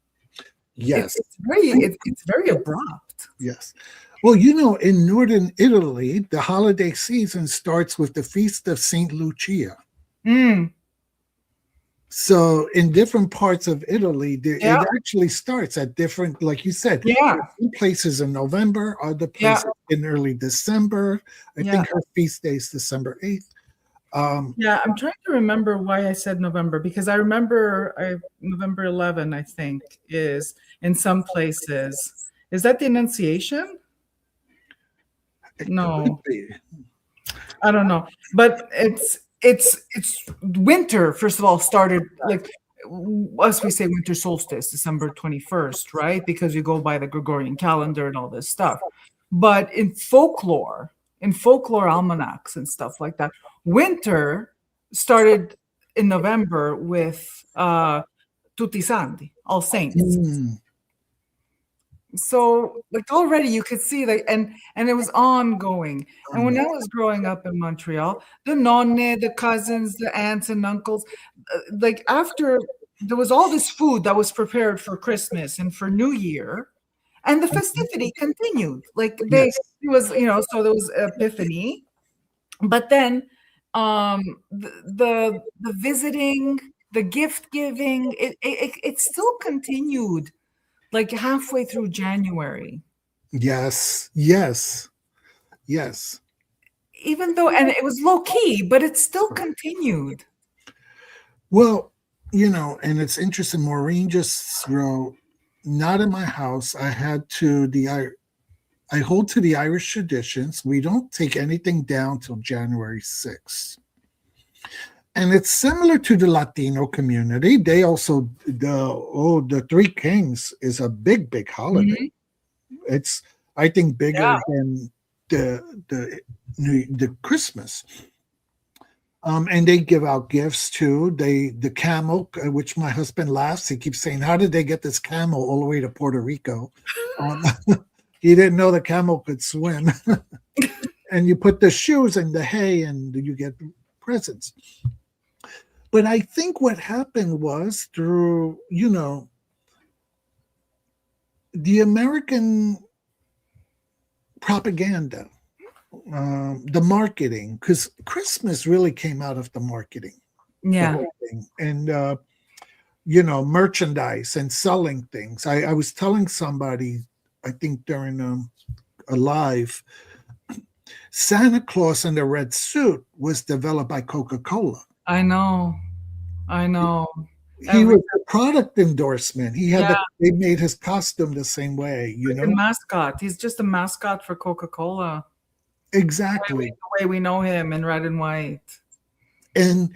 Yes. It's very abrupt. Yes. Well, in northern Italy, the holiday season starts with the Feast of St. Lucia. So in different parts of Italy, it actually starts at different, like you said, some places in November, other places in early December. I think her feast day is December 8th. I'm trying to remember why I said November, because I remember November 11, I think, is in some places. Is that the Annunciation? No. I don't know. But it's winter, first of all, started like, as we say, winter solstice, December 21st, right? Because you go by the Gregorian calendar and all this stuff. But in folklore almanacs and stuff like that, winter started in November with Tutti Santi, All Saints. So like already you could see and it was ongoing. And when I was growing up in Montreal, the nonne, the cousins, the aunts and uncles, like after there was all this food that was prepared for Christmas and for New Year, and the festivity continued. Like it was, so there was Epiphany, but then the visiting, the gift giving, it still continued. Like halfway through January. Yes. Even though, and it was low key, but it still continued. Well, and it's interesting. Maureen just wrote, not in my house. I hold to the Irish traditions. We don't take anything down till January 6th. And it's similar to the Latino community. They also, the Three Kings is a big, big holiday. Mm-hmm. It's, I think, bigger than the Christmas. And they give out gifts too. The camel, which my husband laughs. He keeps saying, "How did they get this camel all the way to Puerto Rico?" He didn't know the camel could swim. And you put the shoes in the hay, and you get presents. But I think what happened was through, the American propaganda, the marketing, because Christmas really came out of the marketing. Yeah. And, merchandise and selling things. I was telling somebody, I think during a live, Santa Claus in the red suit was developed by Coca-Cola. I know. He was a product endorsement. He had they made his costume the same way, like a mascot. He's just a mascot for Coca-Cola. Exactly. The way we know him in red and white. And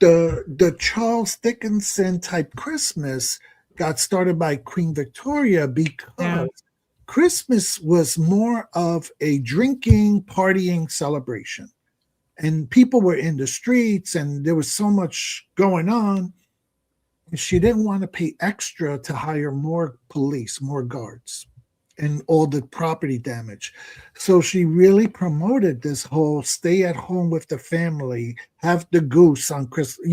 the Charles Dickinson type Christmas got started by Queen Victoria because Christmas was more of a drinking, partying celebration. And people were in the streets and there was so much going on. She didn't want to pay extra to hire more police, more guards. and all the property damage. So she really promoted this whole stay at home with the family, have the goose on Christmas,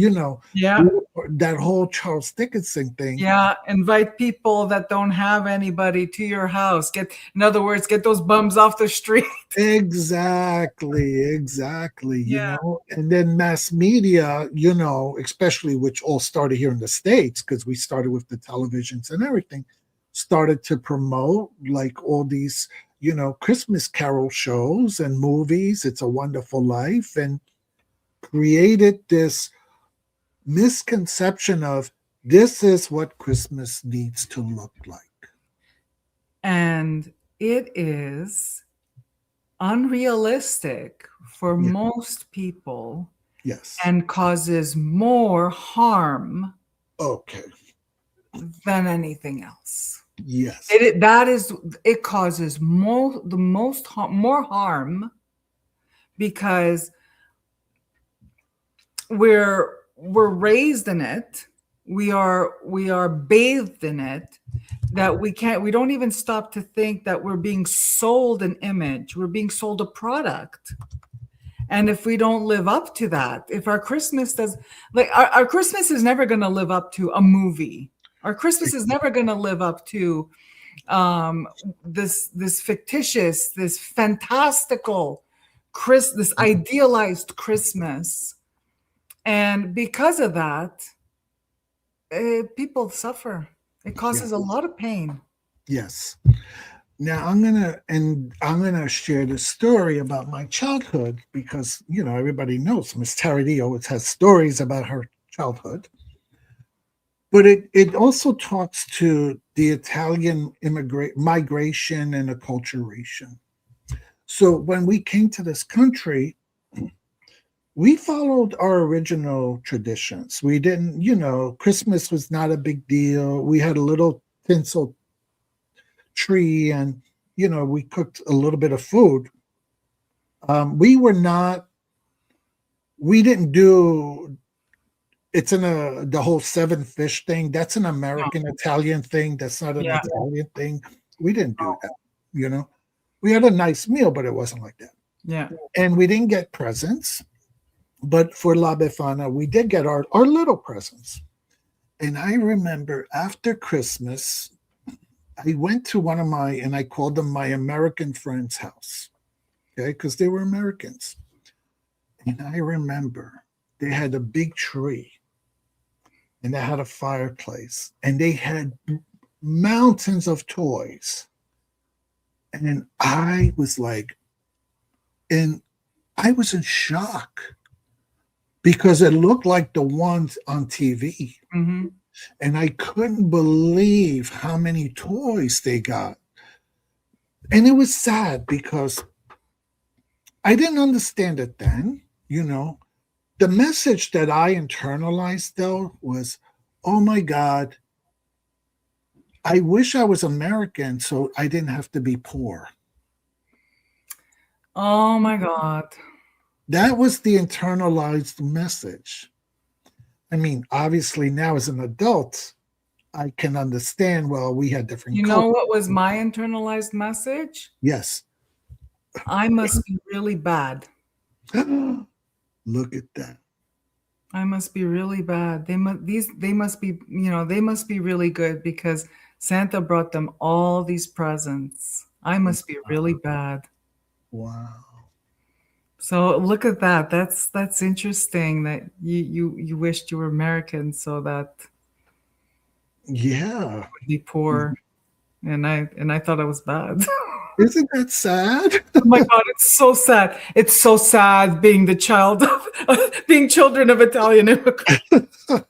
Yeah. that whole Charles Dickinson thing. Yeah. Invite people that don't have anybody to your house. In other words, get those bums off the street. Exactly, Yeah. And then mass media, especially which all started here in the States, because we started with the televisions and everything, started to promote like all these, Christmas Carol shows and movies. It's a Wonderful Life, and created this misconception of this is what Christmas needs to look like. And it is unrealistic for Yeah. most people Yes. and causes more harm Okay. than anything else. Yes. It causes more harm because we're raised in it. We are bathed in it, that we don't even stop to think that we're being sold an image. We're being sold a product. And if we don't live up to that, if our Christmas does, like our Christmas is never going to live up to a movie. Our Christmas is never going to live up to this fictitious, this fantastical this idealized Christmas. And because of that, people suffer. It causes a lot of pain. Yes. Now I'm gonna share the story about my childhood, because everybody knows Miss Tarady always has stories about her childhood. But it also talks to the Italian migration and acculturation. So when we came to this country, we followed our original traditions. We didn't, Christmas was not a big deal. We had a little tinsel tree, and we cooked a little bit of food. We didn't do, it's in the whole 7 fish thing. That's an American Italian thing. That's not an Italian thing. We didn't do that. We had a nice meal, but it wasn't like that. Yeah. And we didn't get presents, but for La Befana, we did get our little presents. And I remember after Christmas, I went to and I called them my American friends' house, okay, because they were Americans. And I remember they had a big tree, and they had a fireplace, and they had mountains of toys. And I was in shock, because it looked like the ones on TV. Mm-hmm. And I couldn't believe how many toys they got. And it was sad because I didn't understand it then. The message that I internalized, though, was, oh my God, I wish I was American so I didn't have to be poor. Oh my God. That was the internalized message. I mean, obviously now as an adult, I can understand, well, we had different cultures. Know what was my internalized message? Yes. I must be really bad. Look at that. I must be really bad. They must be, they must be really good because Santa brought them all these presents. I must be really bad. Wow. So look at that. That's interesting that you wished you were American so that would be poor. And I thought I was bad. Isn't that sad? Oh my God, it's so sad. It's so sad being being children of Italian immigrants. And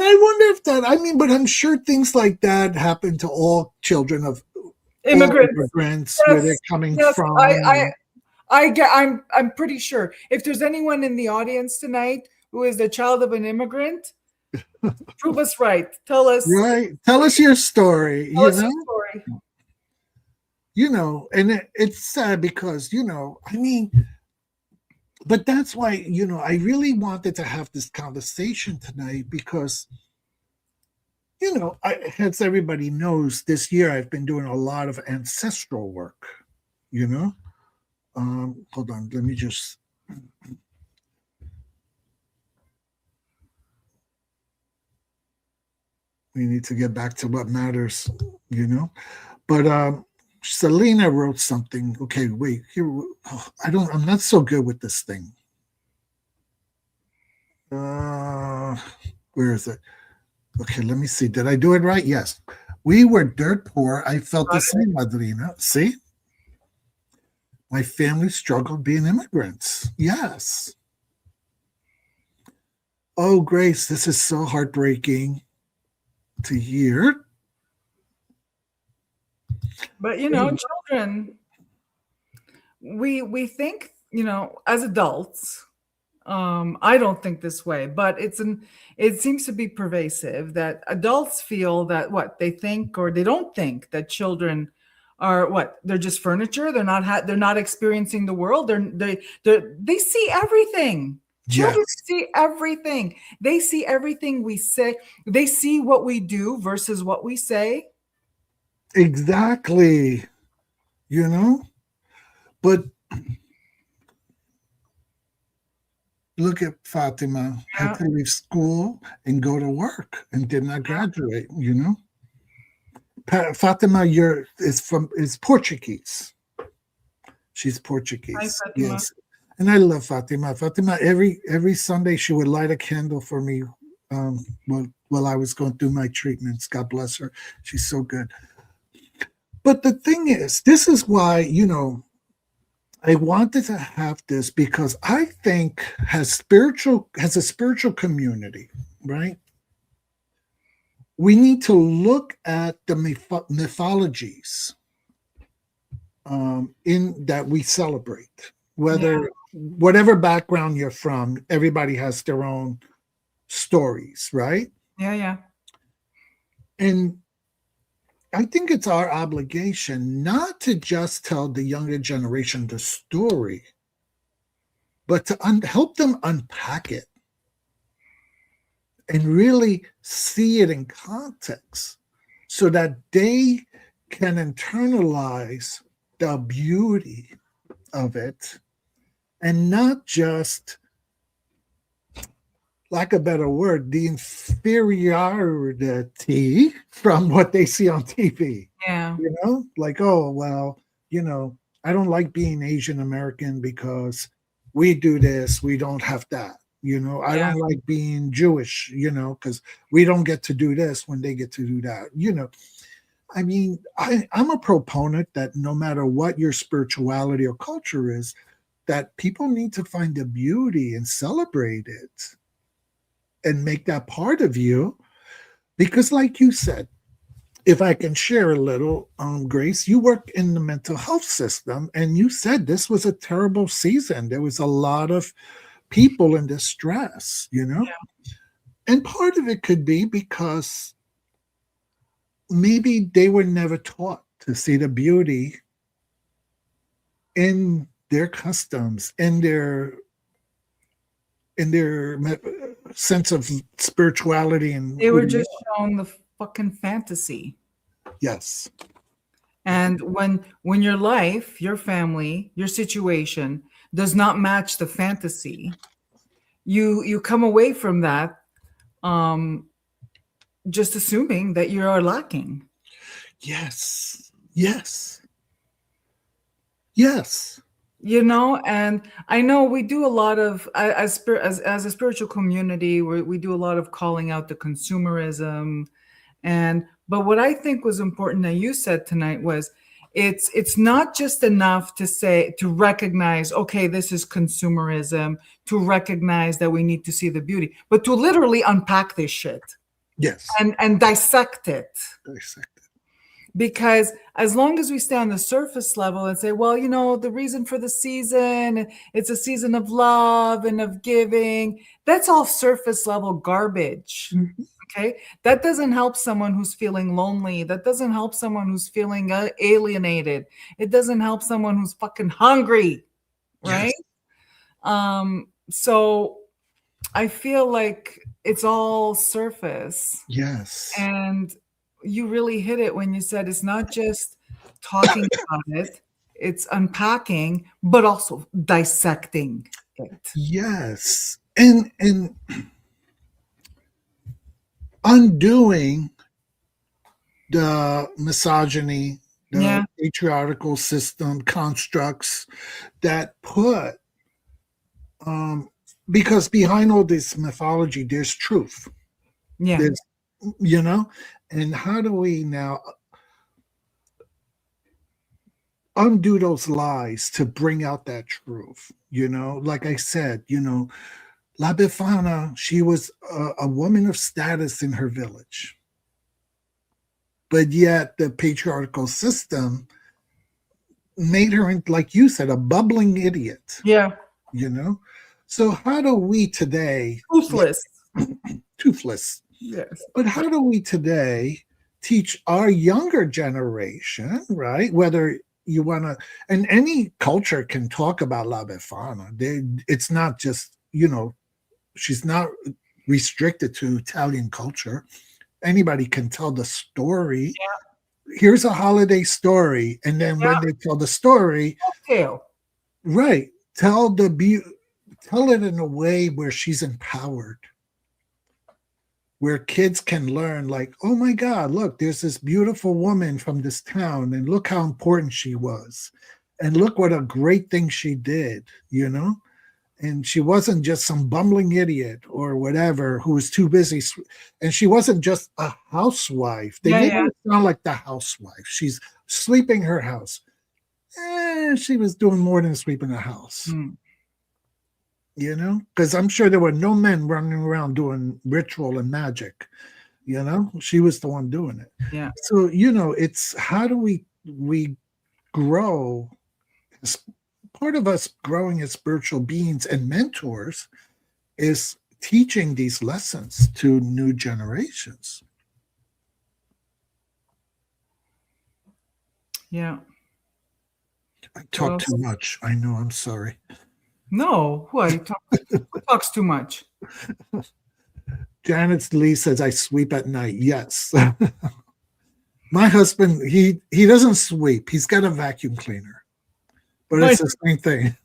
I wonder if but I'm sure things like that happen to all children of immigrants, yes, where they're coming from. I'm pretty sure if there's anyone in the audience tonight who is the child of an immigrant, prove us right. Tell us. Right. Tell us your story. Tell us your story. And it's sad because, but that's why, I really wanted to have this conversation tonight because, As everybody knows, this year I've been doing a lot of ancestral work. You know, hold on, let me just. We need to get back to what matters. You know, but Selena wrote something. Okay, wait. Here, I don't. I'm not so good with this thing. Uh, where is it? Okay, let me see. Did I do it right? Yes. We were dirt poor. I felt the same, Madrina. See? My family struggled being immigrants. Yes. Oh, Grace, this is so heartbreaking to hear. But children, we think, as adults, I don't think this way, but it seems to be pervasive that adults feel that what they think or they don't think that children are they're just furniture. They're not experiencing the world. They see everything. Children Yes, see everything. They see everything we say. They see what we do versus what we say. exactly. You know, but look at Fatima. Had Yeah, to leave school and go to work and did not graduate. Fatima, is Portuguese. She's hi Portuguese. Fatima. Yes, and I love Fatima. Fatima every Sunday she would light a candle for me while I was going through my treatments. God bless her. She's so good. But the thing is, this is why I wanted to have this because I think has a spiritual community, right? We need to look at the mythologies in that we celebrate. Yeah, Whatever background you're from, everybody has their own stories, right? yeah, yeah. And I think it's our obligation not to just tell the younger generation the story, but to help them unpack it and really see it in context so that they can internalize the beauty of it and not just, lack a better word, the inferiority from what they see on TV. Yeah. Like, oh, well, I don't like being Asian American because we do this, we don't have that. I Yeah. don't like being Jewish, because we don't get to do this when they get to do that. I mean, I'm a proponent that no matter what your spirituality or culture is, that people need to find the beauty and celebrate it and make that part of you. Because, like you said, if I can share a little, Grace, you work in the mental health system, and you said this was a terrible season. There was a lot of people in distress. And part of it could be because maybe they were never taught to see the beauty in their customs, in their sense of spirituality and They who were they just are. shown the fucking fantasy. Yes. And when your life, your family, your situation does not match the fantasy, you come away from that um just assuming that you are lacking. Yes. Yes. Yes. And I know we do a lot of as a spiritual community, we do a lot of calling out the consumerism. But what I think was important that you said tonight was it's not just enough to recognize, okay, this is consumerism, to recognize that we need to see the beauty, but to literally unpack this shit Yes. and dissect it. Dissect it. Because as long as we stay on the surface level and say, well, the reason for the season, it's a season of love and of giving, that's all surface level garbage. Mhm. Okay. That doesn't help someone who's feeling lonely. That doesn't help someone who's feeling alienated. It doesn't help someone who's fucking hungry. Yes. Right. So I feel like it's all surface. Yes. And you really hit it when you said it's not just talking about it, it's unpacking, but also dissecting it. Yes. And undoing the misogyny, the Yeah. patriarchal system constructs that put um because behind all this mythology there's truth. Yeah. There's, you know, and how do we now undo those lies to bring out that truth? You know, like I said, you know, La Befana, she was a woman of status in her village, but yet the patriarchal system made her, like you said, a bubbling idiot. Yeah. You know, so how do we today, Toothless. toothless, Yes. but how do we today teach our younger generation, right? Whether you want to, and any culture can talk about La Befana. It's not just, you know, she's not restricted to Italian culture. Anybody can tell the story. Here's a holiday story, and then Yeah. when they tell the story, Tail. right, tell it in a way where she's empowered, where kids can learn, like, oh my God, look, there's this beautiful woman from this town, and look how important she was, and look what a great thing she did, you know? And she wasn't just some bumbling idiot or whatever who was too busy. And she wasn't just a housewife. They Yeah, made yeah. her sound like the housewife. She's sweeping her house. She was doing more than sweeping a house. Mm. You know, because I'm sure there were no men running around doing ritual and magic. You know, she was the one doing it. Yeah. So, you know, it's how do we grow? Part of us growing as spiritual beings and mentors is teaching these lessons to new generations. Yeah. I talk too much. I know. I'm sorry. No, who talks too much? Janet Lee says I sweep at night. Yes. My husband, he doesn't sweep. He's got a vacuum cleaner, but it's the same thing.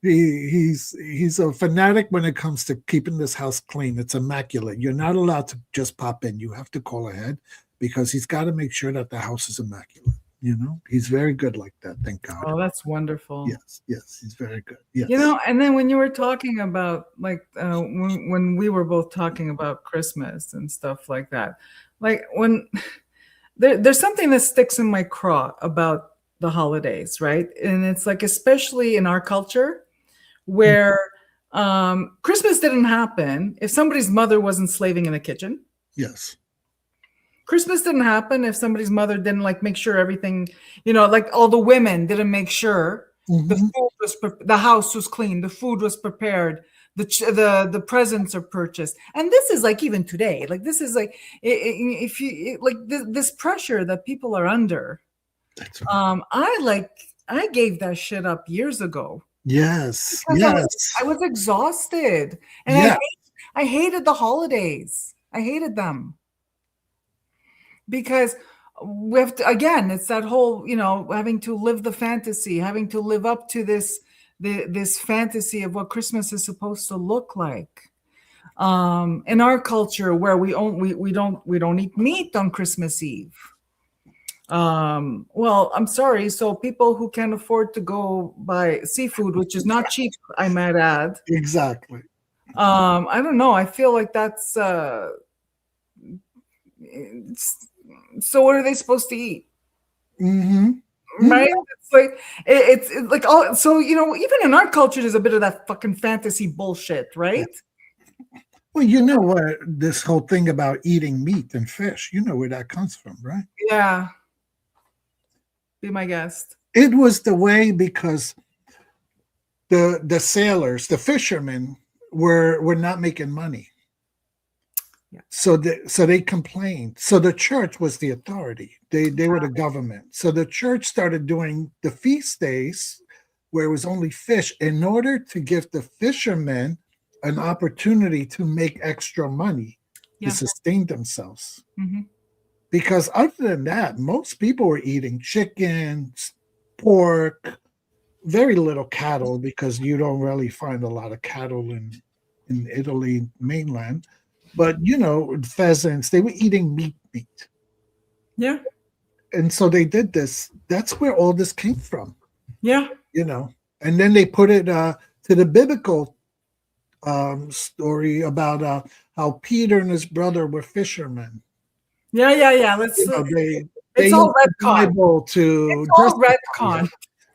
He's a fanatic when it comes to keeping this house clean. It's immaculate. You're not allowed to just pop in. You have to call ahead because he's got to make sure that the house is immaculate. You know, he's very good like that. Thank God. Oh, that's wonderful. Yes, he's very good. Yes. You know, and then when you were talking about like when we were both talking about Christmas and stuff like that, like when there's something that sticks in my craw about the holidays, right? And it's like, especially in our culture, where Christmas didn't happen if somebody's mother wasn't slaving in the kitchen. Yes. Christmas didn't happen if somebody's mother didn't like make sure everything, you know, like all the women didn't make sure the food was the house was clean, the food was prepared, the presents are purchased. And this is like even today, like this is like if you like this pressure that people are under. That's right. I gave that shit up years ago. Yes. Yes. I was exhausted, and I hated the holidays. I hated them. Because we have to, again, it's that whole, you know, having to live the fantasy, having to live up to this fantasy of what Christmas is supposed to look like. In our culture, where we don't eat meat on Christmas Eve. Well, I'm sorry. So people who can afford to go buy seafood, which is not cheap, I might add. Exactly. I don't know. I feel like that's so what are they supposed to eat? Mm-hmm. Right? It's like it's like all, so you know, even in our culture there's a bit of that fucking fantasy bullshit, right? Well, you know what, this whole thing about eating meat and fish, you know where that comes from, right? Yeah. Be my guest. It was the way because the sailors, the fishermen were not making money. Yeah. So they complained. So the church was the authority. They were the government. So the church started doing the feast days where it was only fish in order to give the fishermen an opportunity to make extra money to Yeah. sustain themselves. Hmm. Because other than that, most people were eating chicken, pork, very little cattle because you don't really find a lot of cattle in Italy mainland. But pheasants, they were eating meat. Yeah. And so they did this. That's where all this came from, Yeah. you know. And then they put it to the biblical story about how Peter and his brother were fishermen. Yeah. Yeah. Yeah. Let's. They It's used all the retcon. Bible It's to all justify retcon. it.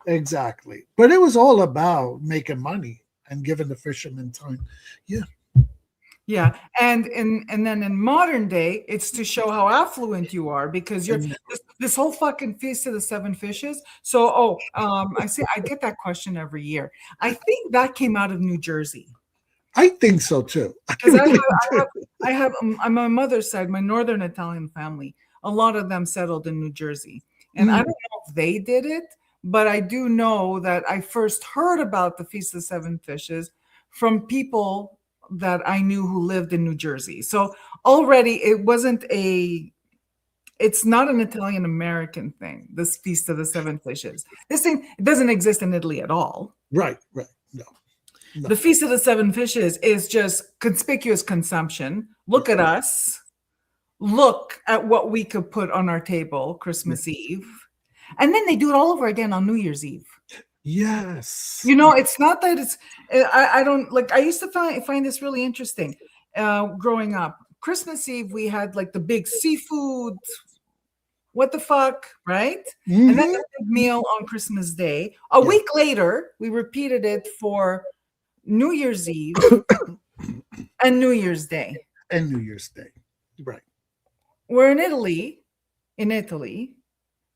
Exactly. But it was all about making money and giving the fishermen time. Yeah. Yeah, and then in modern day, it's to show how affluent you are because you're And this whole fucking feast of the seven fishes. So, I see. I get that question every year. I think that came out of New Jersey I think so too. I because really do. I have on my mother's side, my northern Italian family. A lot of them settled in New Jersey, and I don't Mm, know if they did it, but I do know that I first heard about the Feast of the Seven Fishes from people that I knew who lived in New Jersey. So already it wasn't a it's not an Italian American thing, this Feast of the Seven Fishes. This thing it doesn't exist in Italy at all. right, right. No, The no. Feast of the Seven Fishes is just conspicuous consumption. Yeah, Look at us. Look at what we could put on our table yeah. Christmas Eve. And then they do it all over again on New Year's Eve. Yes. You know, it's not that it's I don't like I used to find this really interesting growing up. Christmas Eve we had like the big seafood, what the fuck, right? And then Hmm. the big meal on Christmas Day. A Yeah. week later, we repeated it for New Year's Eve and New Year's Day. And New Year's Day. Right. Where in Italy,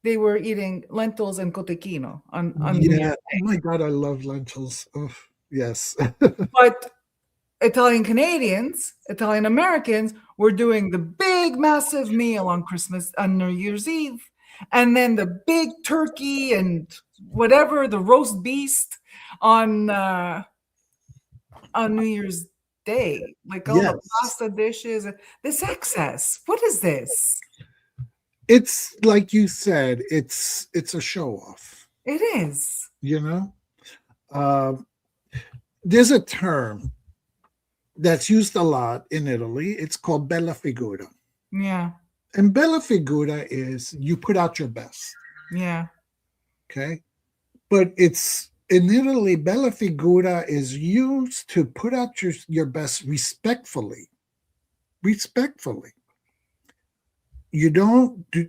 they were eating lentils and cotechino on New Yeah. Year's Oh Day. my God, I love lentils. Oh, yes. But Italian Canadians, Italian Americans were doing the big, massive meal on Christmas, on New Year's Eve, and then the big turkey and whatever, the roast beast on uh, on New Year's Day, like all the Yes. pasta dishes. This excess. What is this? It's like you said, it's a show off, It is. you know? Um, there's a term that's used a lot in Italy. It's called bella figura. Yeah. And bella figura is you put out your best. Yeah. Okay. But it's in Italy, bella figura is used to put out your best respectfully. Respectfully. You don't do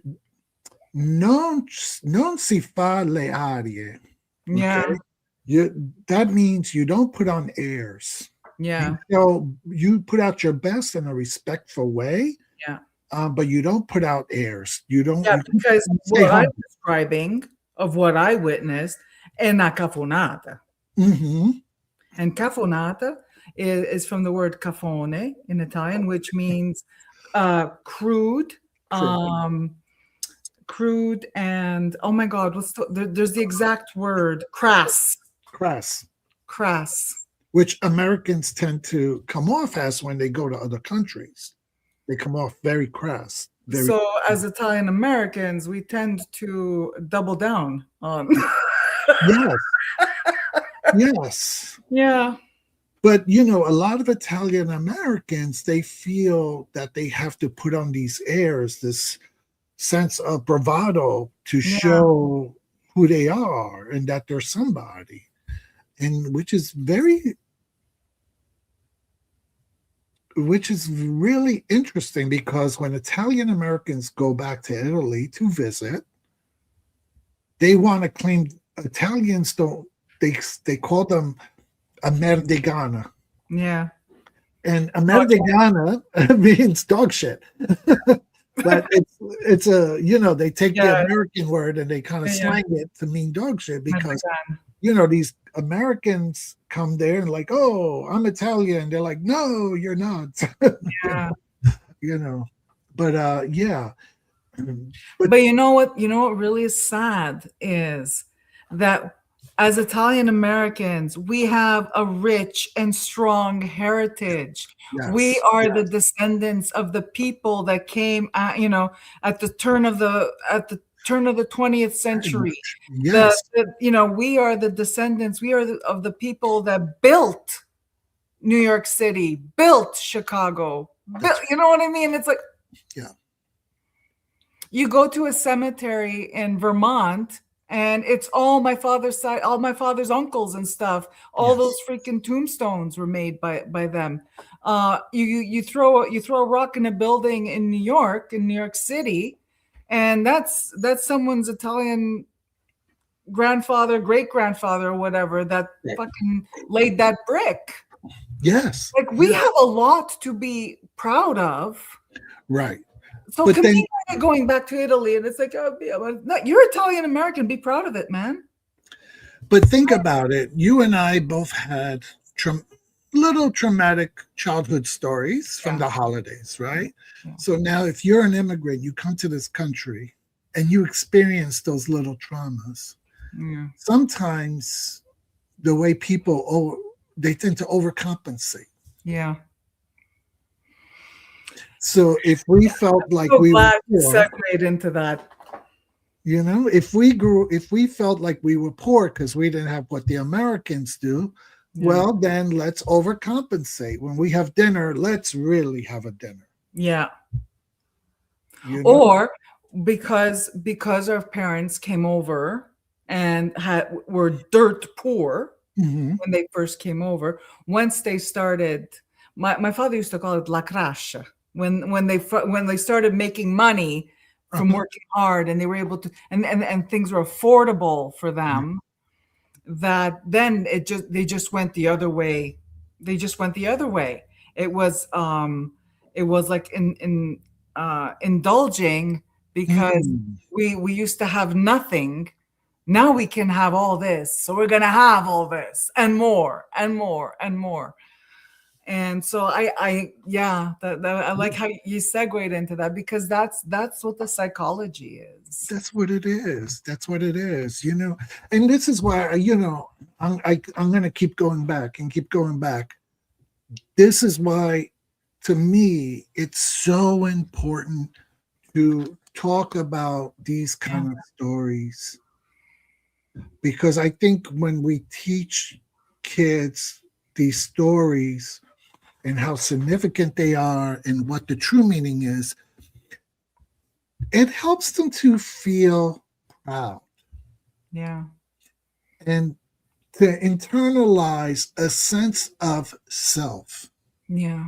non si fa le arie. Yeah. Okay. That means you don't put on airs. Yeah. You put out your best in a respectful way, Yeah. but you don't put out airs. You don't. Yeah, because You stay what I'm humble. describing of what I witnessed è una cafonata. Mm-hmm. And cafonata is from the word cafone in Italian, which means crude, True. crude, and oh my God, there's the exact word crass, Crass, crass. which Americans tend to come off as when they go to other countries. They come off very crass. Very. So as Italian Americans, we tend to double down on. Yes. Yes. Yeah. But a lot of Italian Americans, they feel that they have to put on these airs, this sense of bravado to Yeah. show who they are and that they're somebody. And which is really interesting because when Italian Americans go back to Italy to visit, they want to claim Italians don't they call them Americana. Yeah. And Americana means dog shit. But it's they take the Yeah. American word and they kind of Yeah. slang it to mean dog shit because American. these Americans come there and like, oh, I'm Italian. They're like, no, you're not. Yeah. But yeah. But But you know what? You know what really is sad is that as Italian Americans, we have a rich and strong heritage. We Yes. are the descendants of the people that came at, at the turn of the 20th century. Yes. We are the descendants, we are of the people that built New York City, built Chicago, you know what I mean? It's like, Yeah. you go to a cemetery in Vermont and it's all my father's side, all my father's uncles and stuff. All Yes. those freaking tombstones were made by them. You throw a rock in a building in New York City, and that's someone's Italian grandfather, great grandfather, or whatever that fucking laid that brick. Yes. Like, we have a lot to be proud of. Right. So But then, going back to Italy, and it's like, oh, no, you're Italian American. Be proud of it, man. but think about it. You and I both had little traumatic childhood stories from the holidays, right? Yeah. So now, if you're an immigrant, you come to this country and you experience those little traumas. Yeah. Sometimes the way people they tend to overcompensate. Yeah. So if we felt like So we were glad you poor, segued into that. if we felt like we were poor because we didn't have what the Americans do, well, then let's overcompensate. When we have dinner, let's really have a dinner. Yeah. Or because our parents came over and were dirt poor when they first came over. Once they started, my father used to call it la crash. When they started making money from working hard, and they were able to, and things were affordable for them, that then they just went the other way. They just went the other way. It was like indulging, because we used to have nothing. Now we can have all this, so we're gonna have all this and more and more and more. And so I like how you segued into that, because that's what the psychology is. That's what it is. That's what it is. And this is why I'm going to keep going back and keep going back. This is why, to me, it's so important to talk about these kind of stories, because I think when we teach kids these stories and how significant they are and what the true meaning is, it helps them to feel proud. Yeah. And to internalize a sense of self. Yeah.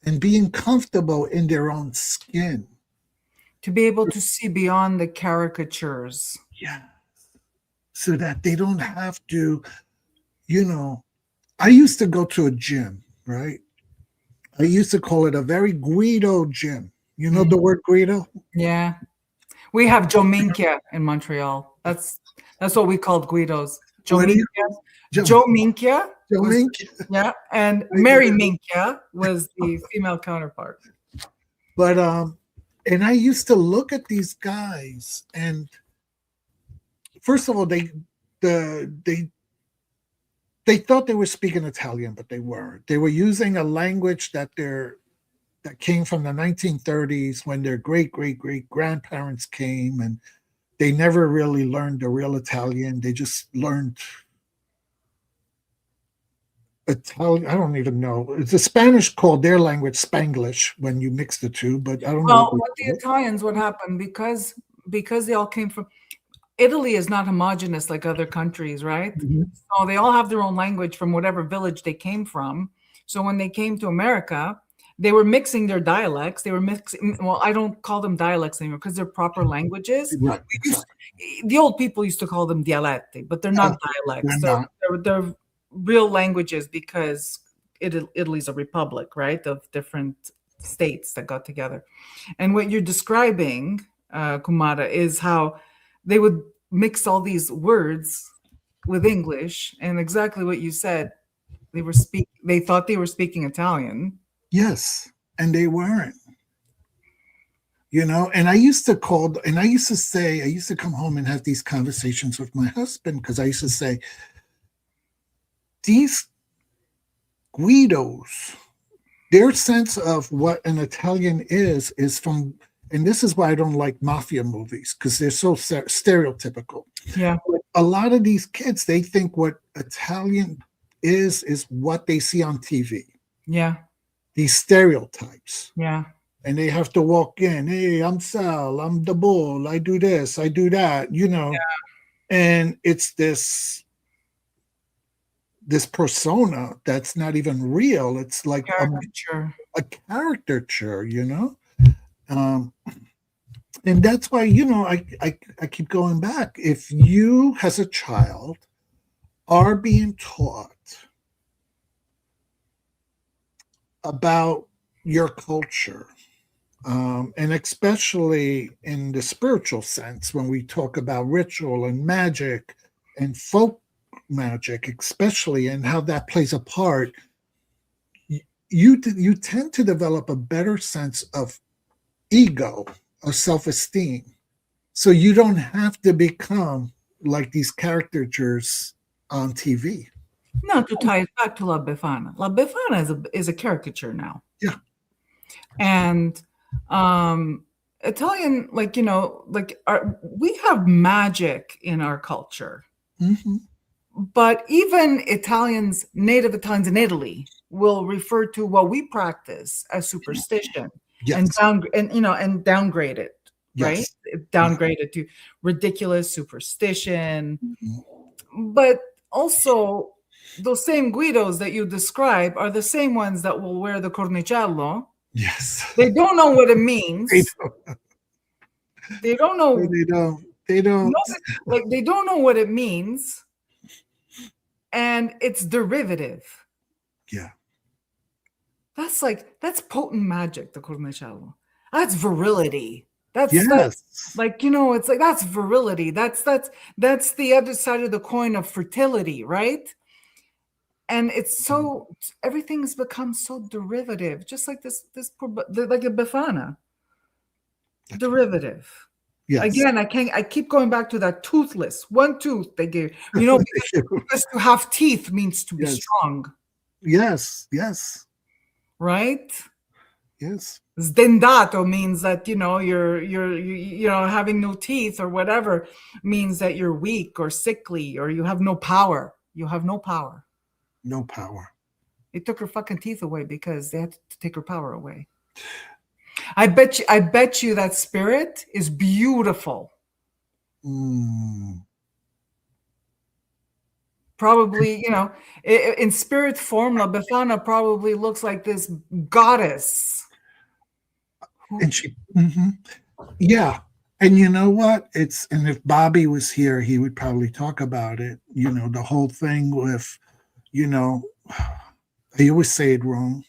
And being comfortable in their own skin. To be able to see beyond the caricatures. Yeah. So that they don't have to, I used to go to a gym, right? I used to call it a very Guido gym. You know the word Guido? Yeah. We have Joe Minchia in Montreal. That's what we called Guidos. Joe Minchia. Yeah. And Mary Minchia was the female counterpart. But and I used to look at these guys, and first of all, they thought they were speaking Italian, but they weren't. They were using a language that came from the 1930s, when their great grandparents came, and they never really learned the real Italian. They just learned Italian. I don't even know. It's the Spanish called their language Spanglish when you mix the two, but I don't know. Well, with the Italians, what happened, because they all came from Italy, is not homogenous like other countries, right? So they all have their own language from whatever village they came from. So when they came to America, they were mixing their dialects. They were mixing. Well, I don't call them dialects anymore because they're proper languages. Right. The old people used to call them dialetti, but they're not dialects. They're real languages, because Italy's a republic, right, of different states that got together. And what you're describing, Kumara, is how they would mix all these words with English, and exactly what you said. They thought they were speaking Italian. Yes, and they weren't. And I used to come home and have these conversations with my husband, because I used to say, these Guidos, their sense of what an Italian is from, and this is why I don't like mafia movies because they're so stereotypical. Yeah. A lot of these kids, they think what Italian is what they see on TV. Yeah. These stereotypes. Yeah. And they have to walk in, hey, I'm Sal, I'm the bull, I do this, I do that, Yeah. And it's this persona that's not even real. It's like Caricature. a caricature, and that's why, I keep going back. If you as a child are being taught about your culture, and especially in the spiritual sense, when we talk about ritual and magic and folk magic, especially, and how that plays a part, you tend to develop a better sense of ego, of self-esteem. So you don't have to become like these caricatures on TV. Now to tie it back to La Befana. La Befana is a caricature now. Yeah. And Italian, we have magic in our culture. Mm-hmm. But even native Italians in Italy will refer to what we practice as superstition. Yes. and downgrade it, right? Yes. Downgrade it to ridiculous superstition. Mm-hmm. But also, those same Guidos that you describe are the same ones that will wear the cornicello. Yes. They don't know what it means. They don't know. They don't. They don't know what it means. And it's derivative. Yeah. That's potent magic, the cornicello. That's virility. That's it's like that's virility. That's the other side of the coin of fertility, right? And it's everything's become so derivative, just like like a Befana. Derivative. Yes. Again, I keep going back to that toothless. One tooth they gave. Because to have teeth means to be strong. Yes. Right? Yes. Sdendato means that you're having no teeth or whatever means that you're weak or sickly or you have no power. You have no power. No power. They took her fucking teeth away because they had to take her power away. I bet you that spirit is beautiful. Probably, in spirit form, La Befana probably looks like this goddess. And yeah. And you know what? And if Bobby was here, he would probably talk about it. The whole thing with, I always say it wrong.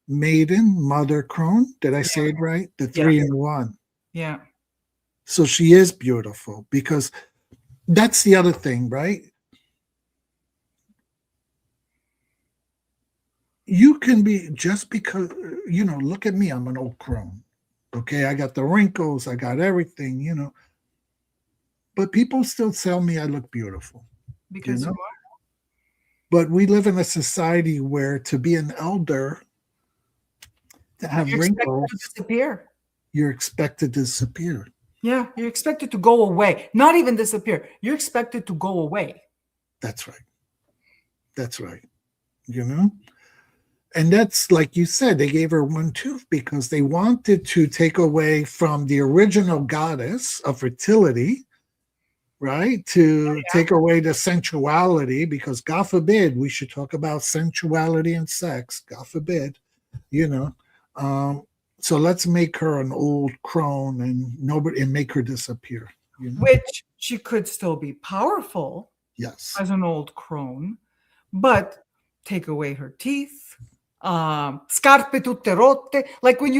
Maiden, mother crone. Did I say it right? The 3 in 1. Yeah. So she is beautiful because that's the other thing, right? You can be just because, look at me, I'm an old crone. Okay, I got the wrinkles, I got everything, but people still tell me I look beautiful. Because you are. But we live in a society where to be an elder, to have wrinkles, you're expected to disappear. Yeah, you're expected to go away. Not even disappear. You're expected to go away. That's right. And that's like you said, they gave her one tooth because they wanted to take away from the original goddess of fertility, right? To take away the sensuality, because God forbid we should talk about sensuality and sex. God forbid, so let's make her an old crone and make her disappear. Which she could still be powerful. Yes. As an old crone, but take away her teeth. Scarpe tutte rotte, like when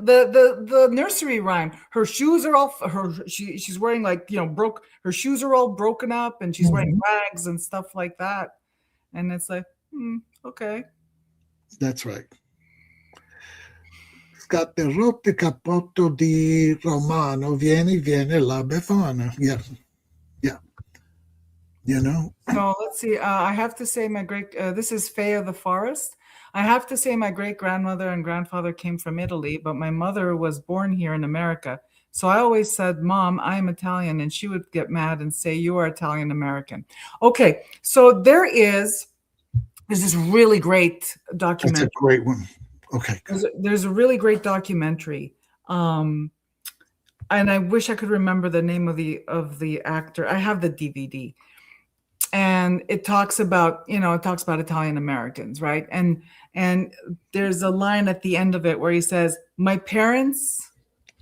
the nursery rhyme, her shoes are all she's wearing her shoes are all broken up and she's wearing rags and stuff like that, and it's like okay, that's right. Scarpe rotte, cappotto di Romano, vieni la Befana. Yeah. you know. So let's see. I have to say, my great. This is Faye of the Forest. I have to say, my great grandmother and grandfather came from Italy, but my mother was born here in America. So I always said, "Mom, I am Italian," and she would get mad and say, "You are Italian American." Okay, so there's this really great That's a documentary. great one. Okay, good. There's a really great documentary. Um, and I wish I could remember the name of the actor. I have the DVD, and it talks about Italian Americans, right? And there's a line at the end of it where he says, "My parents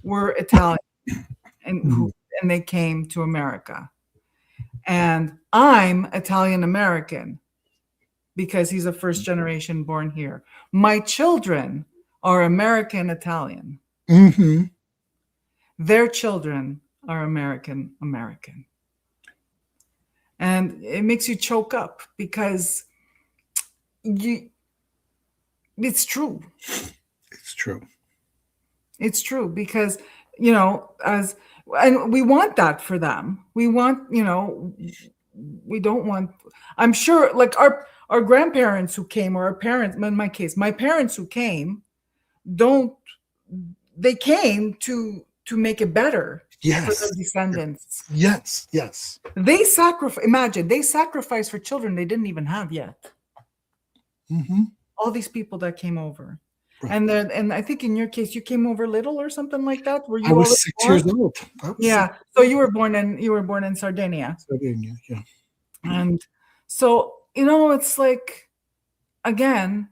were Italian, and Mhm. they came to America, and I'm Italian American because he's a first generation born here. My children are American Italian. Mhm. Their children are American American." And it makes you choke up because you it's true. It's true. It's true because, as and we want that for them. We want, we don't want, I'm sure, like our grandparents who came, or our parents, in my case, my parents who came, don't they came to make it better for Yes. their descendants. Yes. Yes. They sacrificed for children they didn't even have yet. Hmm. All these people that came over. Right. And I think in your case you came over little or something like that. Were I you was already 6 years born? old. I was Yeah. So you were born in Sardinia. Slovenia. Yeah. And so, it's like, again,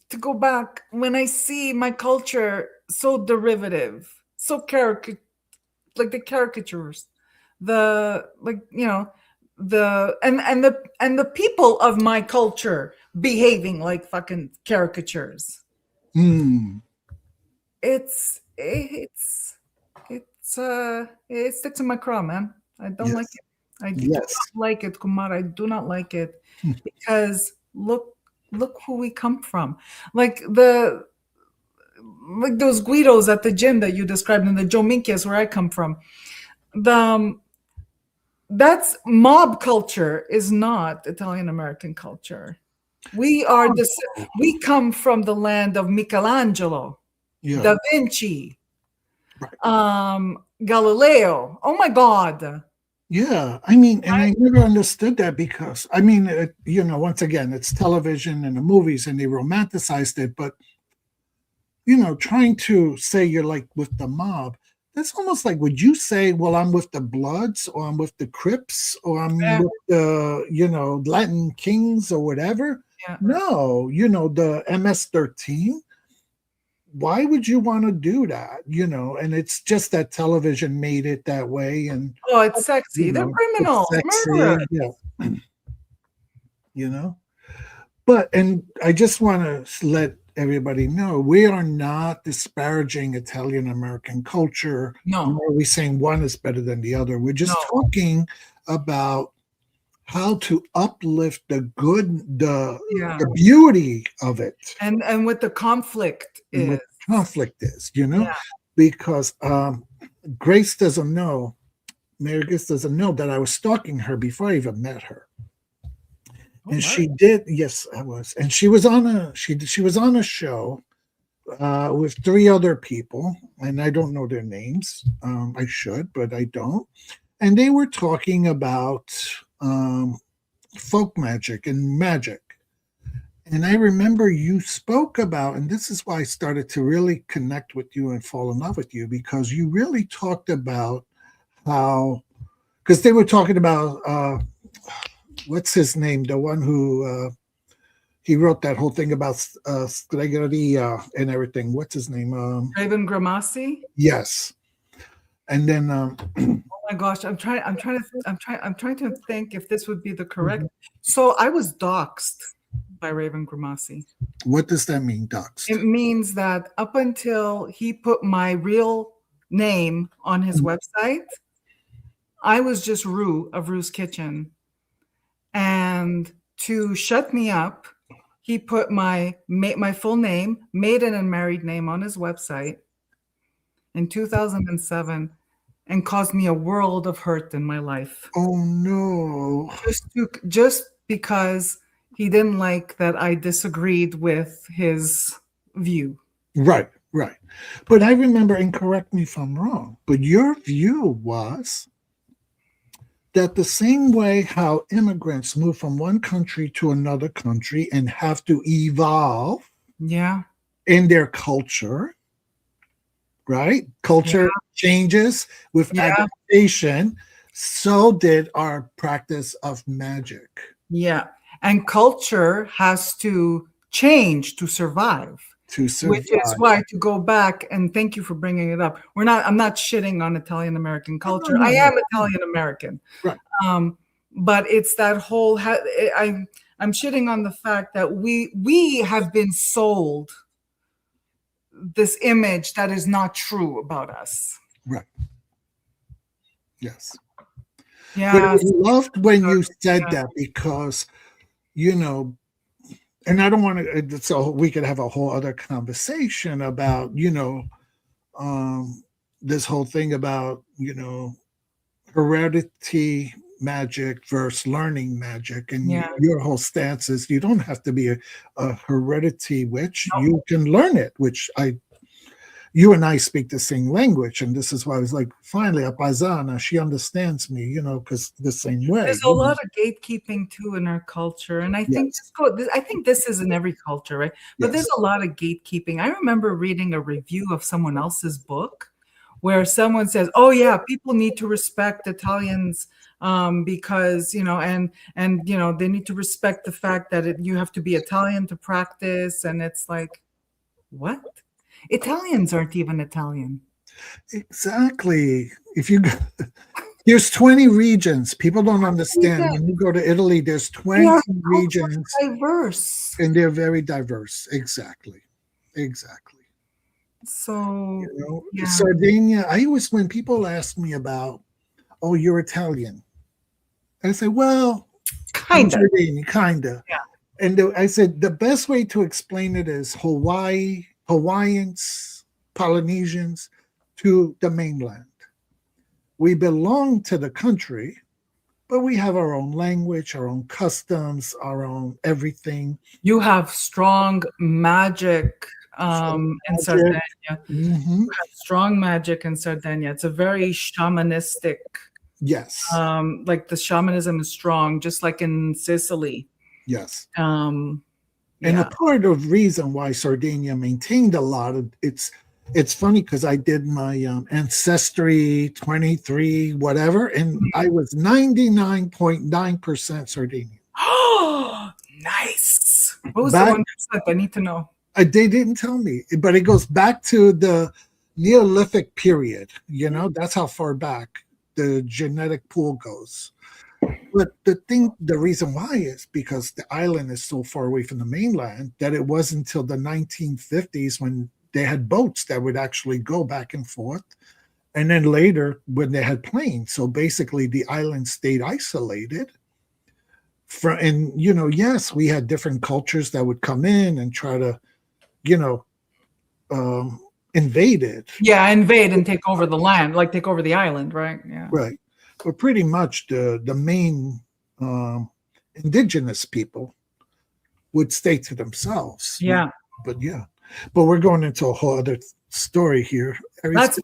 to go back, when I see my culture so derivative, so like the caricatures, the like, the and the people of my culture behaving like fucking caricatures. Mm. It sticks in my craw, man. I don't like Yes. it. I do not Yes. like it, Kumar. I do not like it Hmm. because look who we come from. Like those Guidos at the gym that you described, and the Joe Minkias where I come from. The That's mob culture is not Italian American culture. We come from the land of Michelangelo, Yeah. Da Vinci, Right. Galileo. Oh my God. Yeah. I mean, and I never understood that because, I mean, once again, it's television and the movies and they romanticized it, but, trying to say you're like with the mob, that's almost like, would you say, well, I'm with the Bloods or I'm with the Crips or I'm Yeah, with the, Latin Kings or whatever? yeah. No, the MS-13. Why would you want to do that? And it's just that television made it that way. And, Oh, it's sexy. They're it's criminals, sexy. murderers. Yeah. you know? But, and I just want to let everybody know, we are not disparaging Italian American culture. No, Nor are we saying one is better than the other. We're no. just talking about how to uplift the good, Yeah. the beauty of it, And what the conflict and is. what conflict is, Yeah. because Grace doesn't know, Mary Grace doesn't know that I was stalking her before I even met her. And she did, yes, I was, and she was on a show with three other people, and I don't know their names. I should, but I don't. And they were talking about folk magic and magic. And I remember you spoke about, and this is why I started to really connect with you and fall in love with you, because you really talked about how, because they were talking about what's his name, the one who he wrote that whole thing about Stregheria and everything. What's his name? Raven Gramassi. Yes. And then Oh my gosh, I'm trying to think if this would be the correct. So I was doxxed by Raven Gramassi. what does that mean, doxed? It means that up until he put my real name on his website, I was just Rue of Rue's Kitchen. And to shut me up, he put my full name, maiden and married name, on his website in 2007. and caused me a world of hurt in my life. Oh no. Just because he didn't like that I disagreed with his view. Right, right. But I remember, and correct me if I'm wrong, but your view was that the same way how immigrants move from one country to another country and have to evolve Yeah. in their culture, right? Yeah. Culture changes with Yeah. adaptation. So did our practice of magic Yeah. And culture has to change to survive, to which is survive. why, to go back, and thank you for bringing it up. I'm not shitting on Italian American No, no, culture. no, I no. am Italian American. Right. But it's that whole, I'm shitting on the fact that we have been sold this image that is not true about us. Right. Yes. But I Yeah. loved when you said Yeah. that because, you know, and I don't want to, so we could have a whole other conversation about, this whole thing about, heredity magic versus learning magic. And Yeah. your whole stance is you don't have to be a heredity witch. No. You can learn it, which you and I speak the same language. And this is why I was like, finally, a paisana, she understands me, because the same way. There's a lot of gatekeeping too in our culture, and Yes. I think this is in every culture, right? But Yes. there's a lot of gatekeeping. I remember reading a review of someone else's book where someone says, "Oh yeah, people need to respect Italians because they need to respect the fact that you have to be Italian to practice," and it's like, what? Italians aren't even Italian. Exactly. If you there's 20 regions. People don't understand. Regions. When you go to Italy, there's They 20 are regions culturally diverse. and they're very diverse. Exactly. Exactly. So yeah, Sardinia, I always, when people ask me about, oh, you're Italian, I say, well, I'm kind of. Sardinia, kind of. Yeah. And I said, the best way to explain it is Hawaiians, Polynesians to the mainland. We belong to the country, but we have our own language, our own customs, our own everything. You have strong magic in Sardinia. Mm-hmm. You have strong magic in Sardinia. It's a very shamanistic. Yes. Like the shamanism is strong, just like in Sicily. Yes. Yeah. And a part of reason why Sardinia maintained a lot of it's funny because I did my ancestry 23 whatever, and I was 99.9% Sardinian. Oh, nice. What was the 1%? I need to know. They didn't tell me, but it goes back to the Neolithic period. That's how far back the genetic pool goes. But the reason why is because the island is so far away from the mainland that it wasn't until the 1950s when they had boats that would actually go back and forth. And then later when they had planes. So basically the island stayed isolated. Yes, we had different cultures that would come in and try to, invade it. Yeah, invade and take over the land, like take over the island, right? Yeah. Right. But pretty much the main indigenous people would stay to themselves. Yeah. But we're going into a whole other story here. But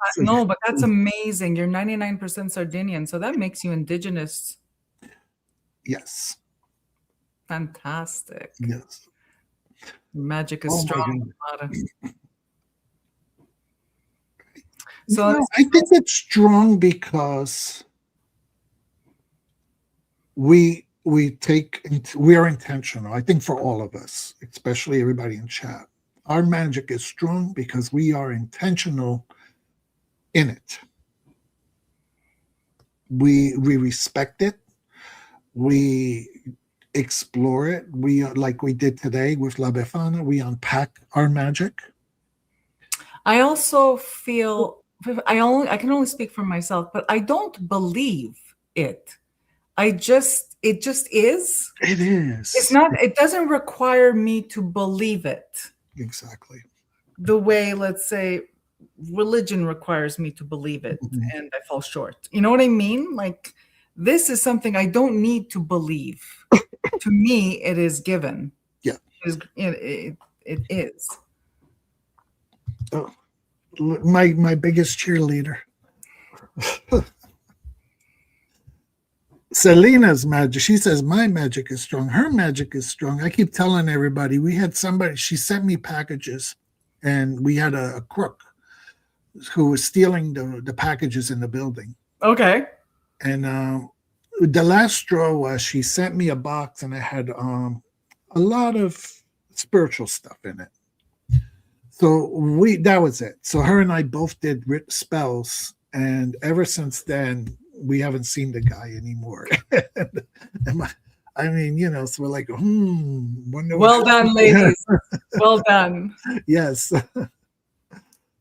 that's amazing. You're 99% Sardinian, so that makes you indigenous. Yes. Fantastic. Yes. Magic is strong. So I think it's strong because we are intentional. I think for all of us, especially everybody in chat, our magic is strong because we are intentional in it. We respect it. We explore it. We, like we did today with La Befana, we unpack our magic. I also feel I can only speak for myself, but I don't believe it. It just is. It is. It's not. It doesn't require me to believe it. Exactly. The way, let's say, religion requires me to believe it, Mhm. and I fall short. You know what I mean? Like, this is something I don't need to believe. To me, it is given. Yeah. It is. Oh, my biggest cheerleader. Selena's magic. She says my magic is strong. Her magic is strong. I keep telling everybody. We had somebody. She sent me packages, and we had a crook who was stealing the packages in the building. Okay. And the last straw was she sent me a box, and it had a lot of spiritual stuff in it. So that was it. So her and I both did spells, and ever since then we haven't seen the guy anymore. I mean, so we're like, wonder Well done, ladies. Well done. Yes.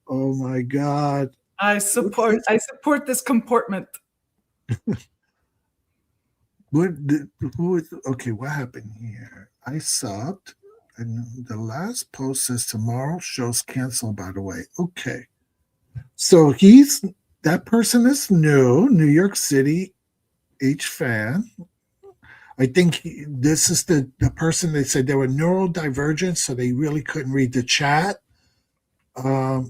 Oh my God. I support this comportment. Okay, what happened here? I subbed, and the last post says tomorrow show's canceled, by the way. Okay. So that person is New York City H fan. I think this is the person. They said they were neurodivergent, so they really couldn't read the chat. But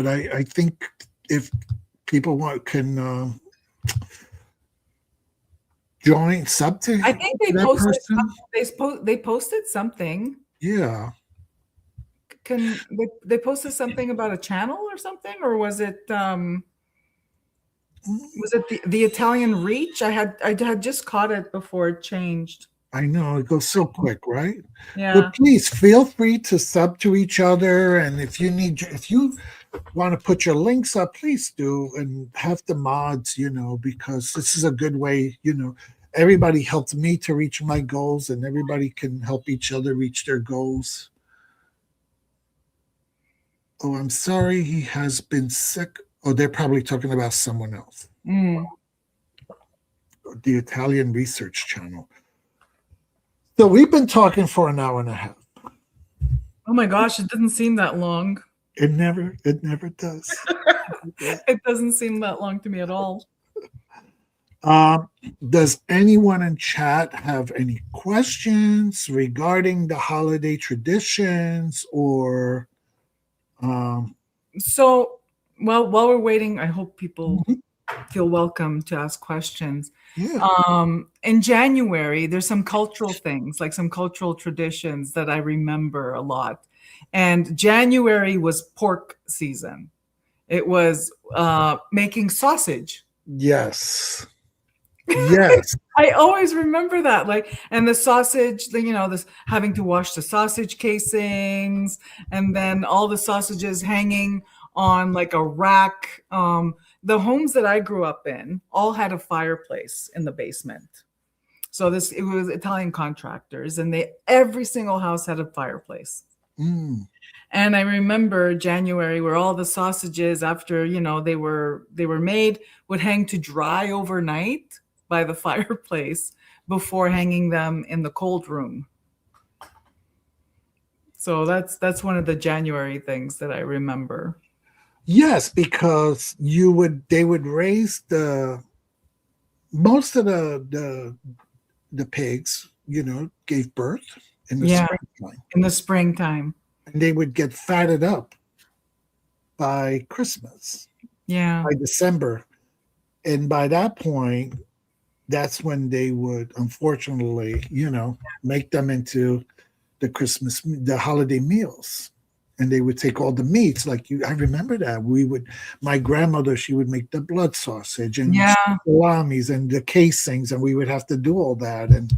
I think if people can join something, I think they posted something. Yeah. They posted something about a channel or something, or was it the Italian Reach? I had just caught it before it changed. I know, it goes so quick, right? Yeah. But please feel free to sub to each other, and if you want to put your links up, please do, and have the mods, because this is a good way, everybody helped me to reach my goals, and everybody can help each other reach their goals. Oh, I'm sorry, he has been sick. Oh, they're probably talking about someone else. The Italian Research Channel. So we've been talking for an hour and a half. Oh my gosh, it doesn't seem that long. It never does. It doesn't seem that long to me at all. Does anyone in chat have any questions regarding the holiday traditions or So, while we're waiting, I hope people feel welcome to ask questions. Yeah. In January, there's some cultural things, like some cultural traditions that I remember a lot. And January was pork season. It was making sausage. Yes. Yes. I always remember that. And the sausage, this having to wash the sausage casings, and then all the sausages hanging on like a rack. The homes that I grew up in all had a fireplace in the basement. So it was Italian contractors, and every single house had a fireplace. And I remember January, where all the sausages, after they were made, would hang to dry overnight by the fireplace before hanging them in the cold room. So that's one of the January things that I remember. Yes, because they would raise most of the pigs, gave birth in the springtime. In the springtime. And they would get fatted up by Christmas. Yeah. By December. And by that point, that's when they would, unfortunately, make them into the holiday meals. And they would take all the meats. I remember that. My grandmother, she would make the blood sausage and salamis and the casings, and we would have to do all that. And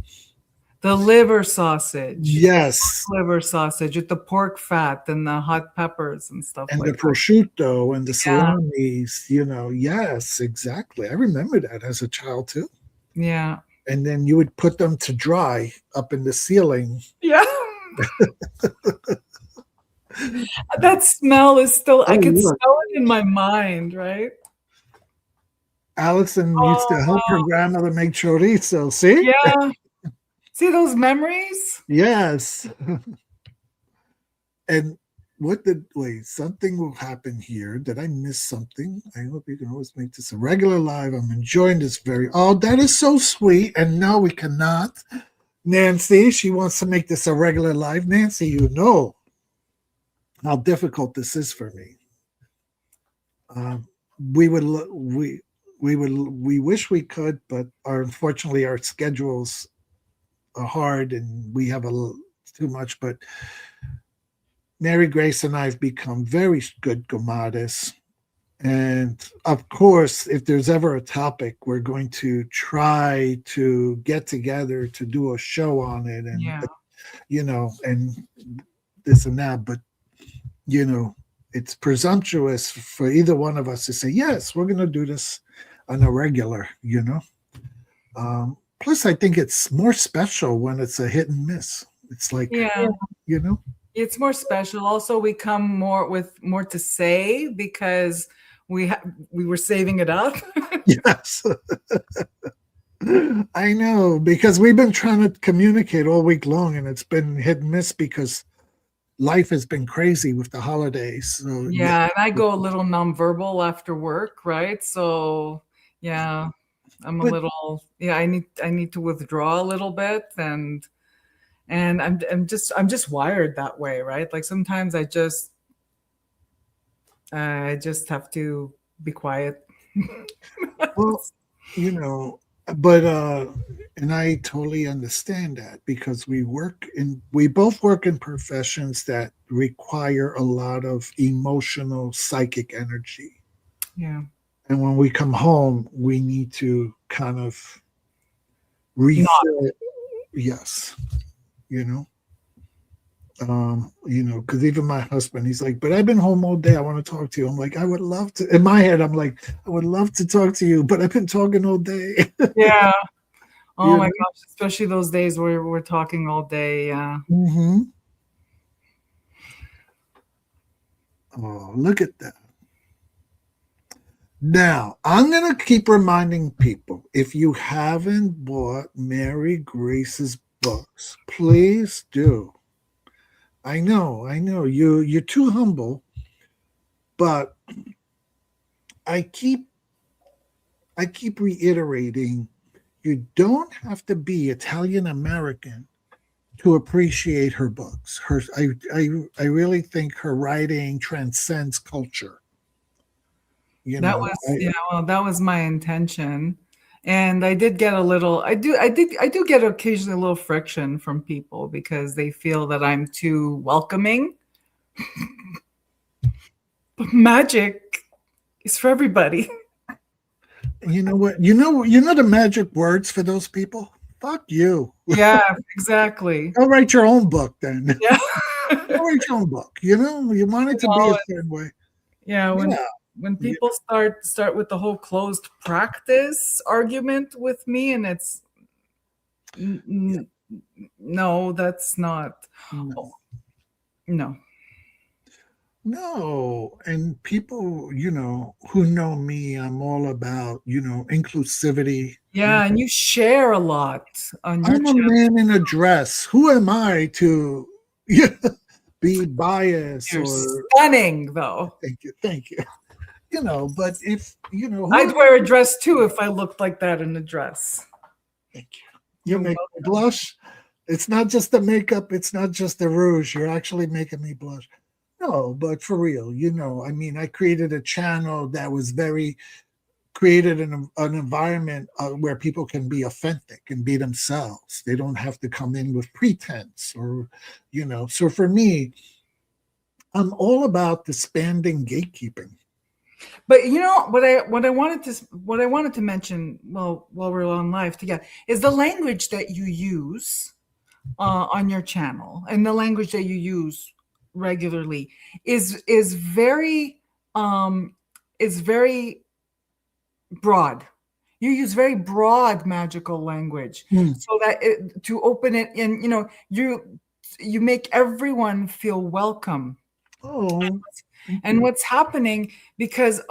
the liver sausage. Yes. Liver sausage with the pork fat and the hot peppers and stuff and the prosciutto and the salamis, Yes, exactly. I remember that as a child too. Yeah. And then you would put them to dry up in the ceiling. Yeah. That smell is still, I can smell it in my mind, right? Allison used to help her grandmother make chorizo. See? Yeah. See those memories? Yes. And what did wait? Something will happen here. Did I miss something? I hope you can always make this a regular live. I'm enjoying this very. Oh, that is so sweet. And no, we cannot. Nancy, she wants to make this a regular live. Nancy, you know how difficult this is for me. Um, we would we wish we could, but unfortunately our schedules are hard and we have too much. But Mary Grace and I have become very good comadres. And of course, if there's ever a topic, we're going to try to get together to do a show on it, and Yeah. and this and that. But it's presumptuous for either one of us to say yes, we're going to do this on a regular. Plus, I think it's more special when it's a hit and miss. It's like Yeah. you know. It's more special. Also, we come more with more to say because we were saving it up. Yes. I know, because we've been trying to communicate all week long and it's been hit and miss because life has been crazy with the holidays. So Yeah, and I go a little nonverbal after work, right? So yeah, I'm a but little I need to withdraw a little bit, and I'm just wired that way, right? Like sometimes I just have to be quiet. well, you know, but and I totally understand that because we both work in professions that require a lot of emotional psychic energy. Yeah. And when we come home, we need to kind of Not. refill. Yes, you know. Because even my husband, he's like, but I've been home all day. I want to talk to you. I'm like, I would love to. In my head, I'm like, I would love to talk to you, but I've been talking all day. Yeah. Oh you my know? gosh, especially those days where we're talking all day. Yeah. Mm-hmm. Oh, look at that. Now, I'm going to keep reminding people if you haven't bought Mary Grace's books, please do. I know you're too humble, but I keep reiterating you don't have to be Italian American to appreciate her books. I really think her writing transcends culture. That was yeah, well, that was my intention. And I did get a little I do get occasionally a little friction from people because they feel that I'm too welcoming. But magic is for everybody. you know what? The magic words for those people. Fuck you. Yeah, exactly. Go write your own book then. Yeah. Go write your own book. You want it to be a certain way. Yeah, when Yeah. when people start with the whole closed practice argument with me, and it's no, that's not. No. No. No, and people, who know me, I'm all about, inclusivity. Yeah, and you share a lot on your I'm a channel. man in a dress. Who am I to be biased You're or stunning, though. thank you. But if I'd wear a dress too if I looked like that in a dress. thank you. You make me blush. It's not just the makeup, it's not just the rouge. You're actually making me blush. No, but for real, I created a channel that was created an environment where people can be authentic and be themselves. They don't have to come in with pretense So for me, I'm all about disbanding gatekeeping. But what I wanted to mention, well, while we're on live together, is the language that you use on your channel and the language that you use regularly is very broad. You use very broad magical language so that to open it in, you make everyone feel welcome. Oh, And what's happening, because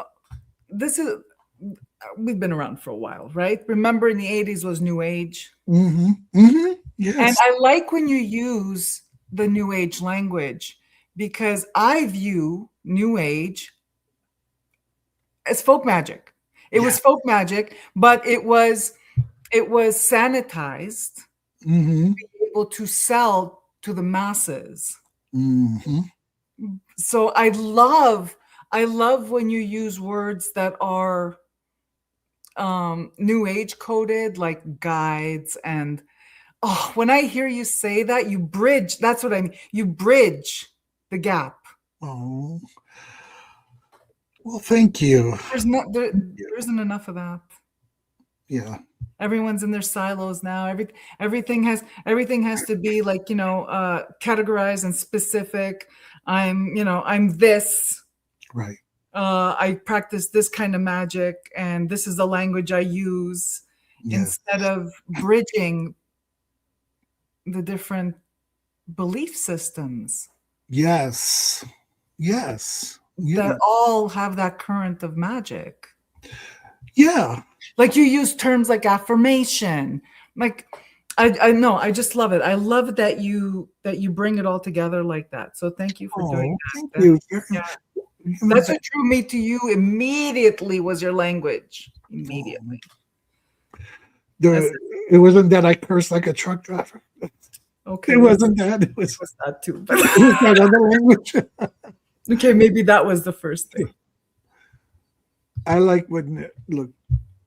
we've been around for a while, right? Remember in the 80s was New Age. Mm-hmm. Mm-hmm. Yes. And I like when you use the New Age language because I view New Age as folk magic. It Yeah. was folk magic, but it was sanitized, Mm-hmm. able to sell to the masses. Mm-hmm. So I love when you use words that are new age coded, like guides. And oh, when I hear you say that, you bridge. That's what I mean. You bridge the gap. Oh, well, thank you. There isn't enough of that. Yeah. Everyone's in their silos now. Everything has to be like, categorized and specific. I'm this. Right. I practice this kind of magic, and this is the language I use, Yes. instead of bridging the different belief systems Yes. Yes. that all have that current of magic. Yeah. Like you use terms like affirmation. Like I know, I just love it. I love that you bring it all together like that. So thank you for doing Oh, that. thank you. Yeah. You know, That's what drew me to you immediately, was your language. Immediately. That's it wasn't that I cursed like a truck driver. okay. It wasn't that. It was that too. that other language. Okay, maybe that was the first thing. I like when look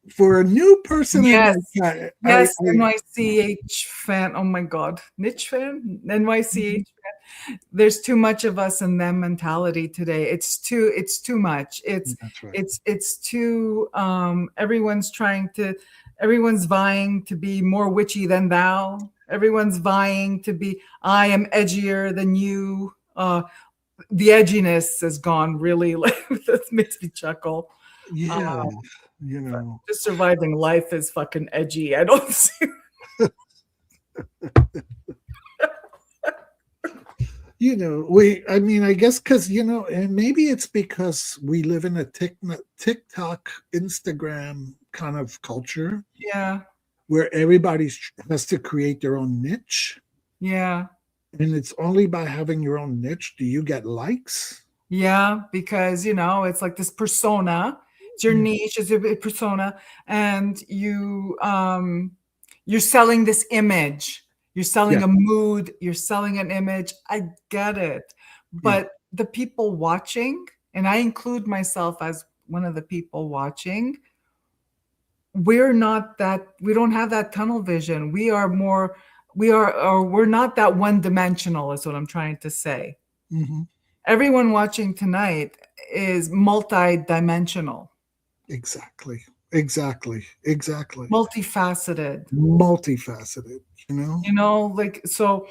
for a new person. Yes. In my Yes, NYCH fan. Oh my God. Niche fan? NYCH fan. There's too much of us and them mentality today. It's too much. That's right. It's too everyone's vying to be more witchy than thou. Everyone's vying to be, I am edgier than you. The edginess has gone really, like, that makes me chuckle. Yeah. Just surviving life is fucking edgy. I don't see. I guess because, and maybe it's because we live in a TikTok, Instagram kind of culture. Yeah. Where everybody has to create their own niche. Yeah. And it's only by having your own niche do you get likes. Yeah, because, it's like this persona. It's your niche, it's your persona, and you're selling this image. You're selling a mood. You're selling an image. I get it. But the people watching, and I include myself as one of the people watching, we're not that, we don't have that tunnel vision. We're not that one dimensional, is what I'm trying to say. Mm-hmm. Everyone watching tonight is multi-dimensional. Exactly. Multifaceted. Like, so,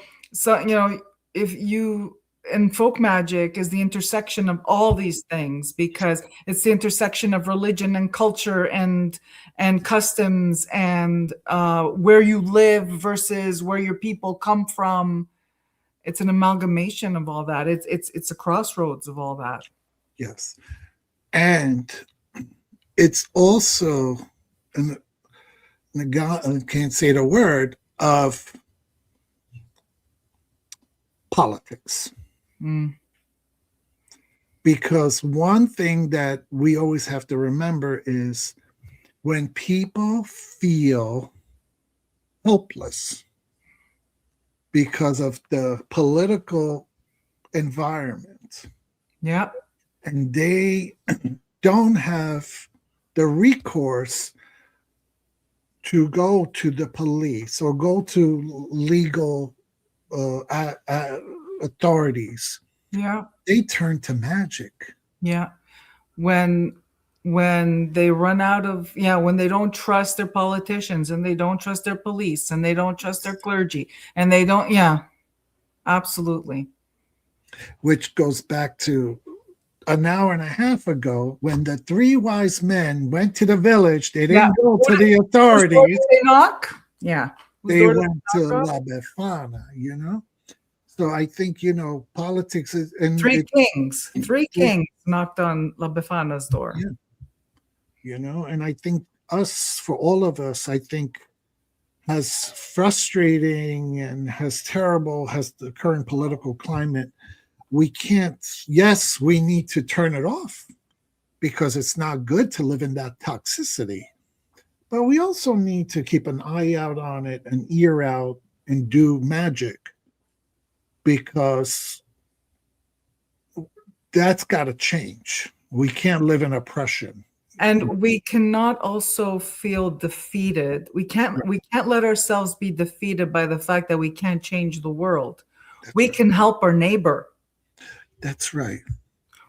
if you, and folk magic is the intersection of all these things, because it's the intersection of religion and culture and customs and where you live versus where your people come from. It's an amalgamation of all that. It's a crossroads of all that. Yes. And it's also, and the guy, I can't say the word, of politics. Because one thing that we always have to remember is when people feel helpless because of the political environment. Yeah. And they don't have the recourse to go to the police or go to legal authorities. Yeah. They turn to magic. Yeah. When they run out of, when they don't trust their politicians and they don't trust their police and they don't trust their clergy and they don't, absolutely. Which goes back to an hour and a half ago when the three wise men went to the village. They didn't go to the authorities. Did they knock? Yeah. They went to La Befana, So I think, politics is... And Three kings knocked on La Befana's door. Yeah. And I think for all of us, I think, as frustrating and as terrible as the current political climate, we can't, yes, we need to turn it off because it's not good to live in that toxicity. But we also need to keep an eye out on it, an ear out, and do magic because that's got to change. We can't live in oppression. And we cannot also feel defeated. We can't let ourselves be defeated by the fact that we can't change the world. That's We right. can help our neighbor. That's right.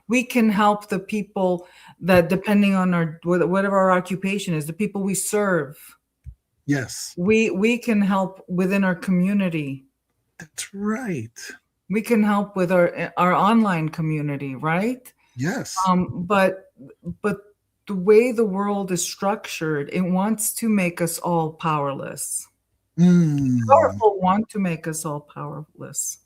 We can help the people that, depending on our whatever our occupation is, the people we serve. Yes, We can help within our community. that's right. We can help with our online community, right? Yes. But the way the world is structured, it wants to make us all powerless. Mm, Powerful want to make us all powerless.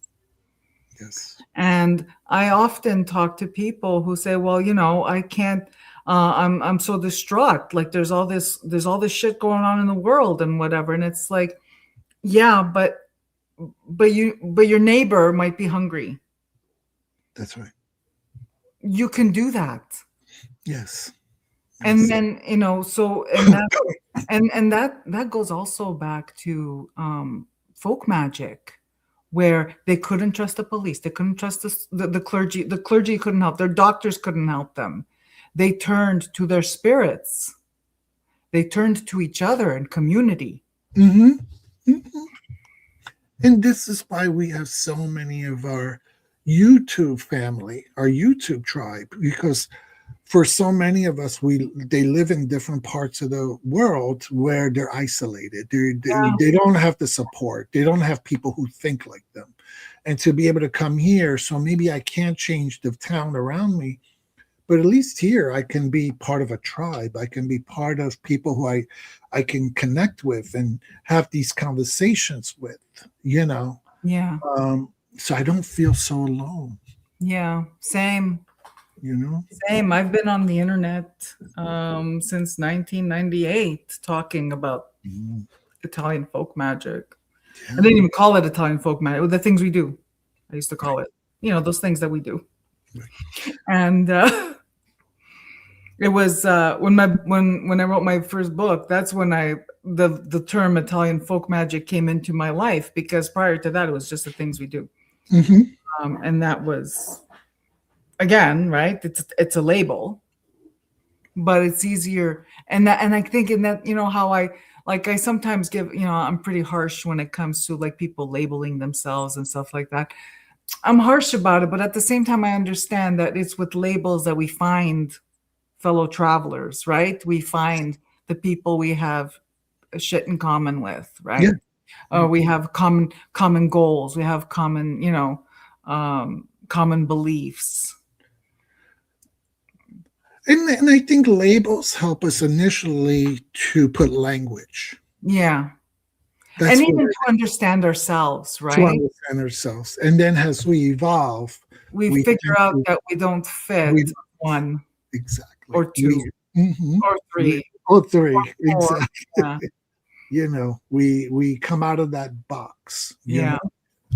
yes. And I often talk to people who say, "Well, I can't. I'm so distraught. Like there's all this shit going on in the world and whatever." And it's like, yeah, but your neighbor might be hungry. That's right. You can do that. Yes. And Yes. then and that goes also back to folk magic, where they couldn't trust the police, they couldn't trust the clergy. The clergy couldn't help, their doctors couldn't help them. They turned to their spirits, they turned to each other and community. Hmm. Hmm. And this is why we have so many of our YouTube family, our YouTube tribe, because for so many of us, they live in different parts of the world where they're isolated. They don't have the support. They don't have people who think like them. And to be able to come here, so maybe I can't change the town around me, but at least here I can be part of a tribe. I can be part of people who I can connect with and have these conversations with, you know. Yeah, So I don't feel so alone, yeah, same. you know. Same. I've been on the internet since 1998 talking about Mm, Italian folk magic. I yeah, didn't even call it Italian folk magic. The things we do, I used to call it. Those things that we do. right. And it was when I wrote my first book. That's when the term Italian folk magic came into my life, because prior to that, it was just the things we do. Hmm. And that was, again, right? It's a label, but it's easier. And I think in that, how I sometimes give, I'm pretty harsh when it comes to like people labeling themselves and stuff like that. I'm harsh about it, but at the same time, I understand that it's with labels that we find fellow travelers, right? We find the people we have shit in common with, Yeah. right? We have common goals. We have common, common beliefs. And I think labels help us initially to put language. Yeah. That's And what even to understand ourselves, to right? understand ourselves. And then as we evolve, We we figure tend out to, that we don't fit we one exactly. or two Mhm. or three Or three, or four. exactly. Yeah. We come out of that box. Yeah.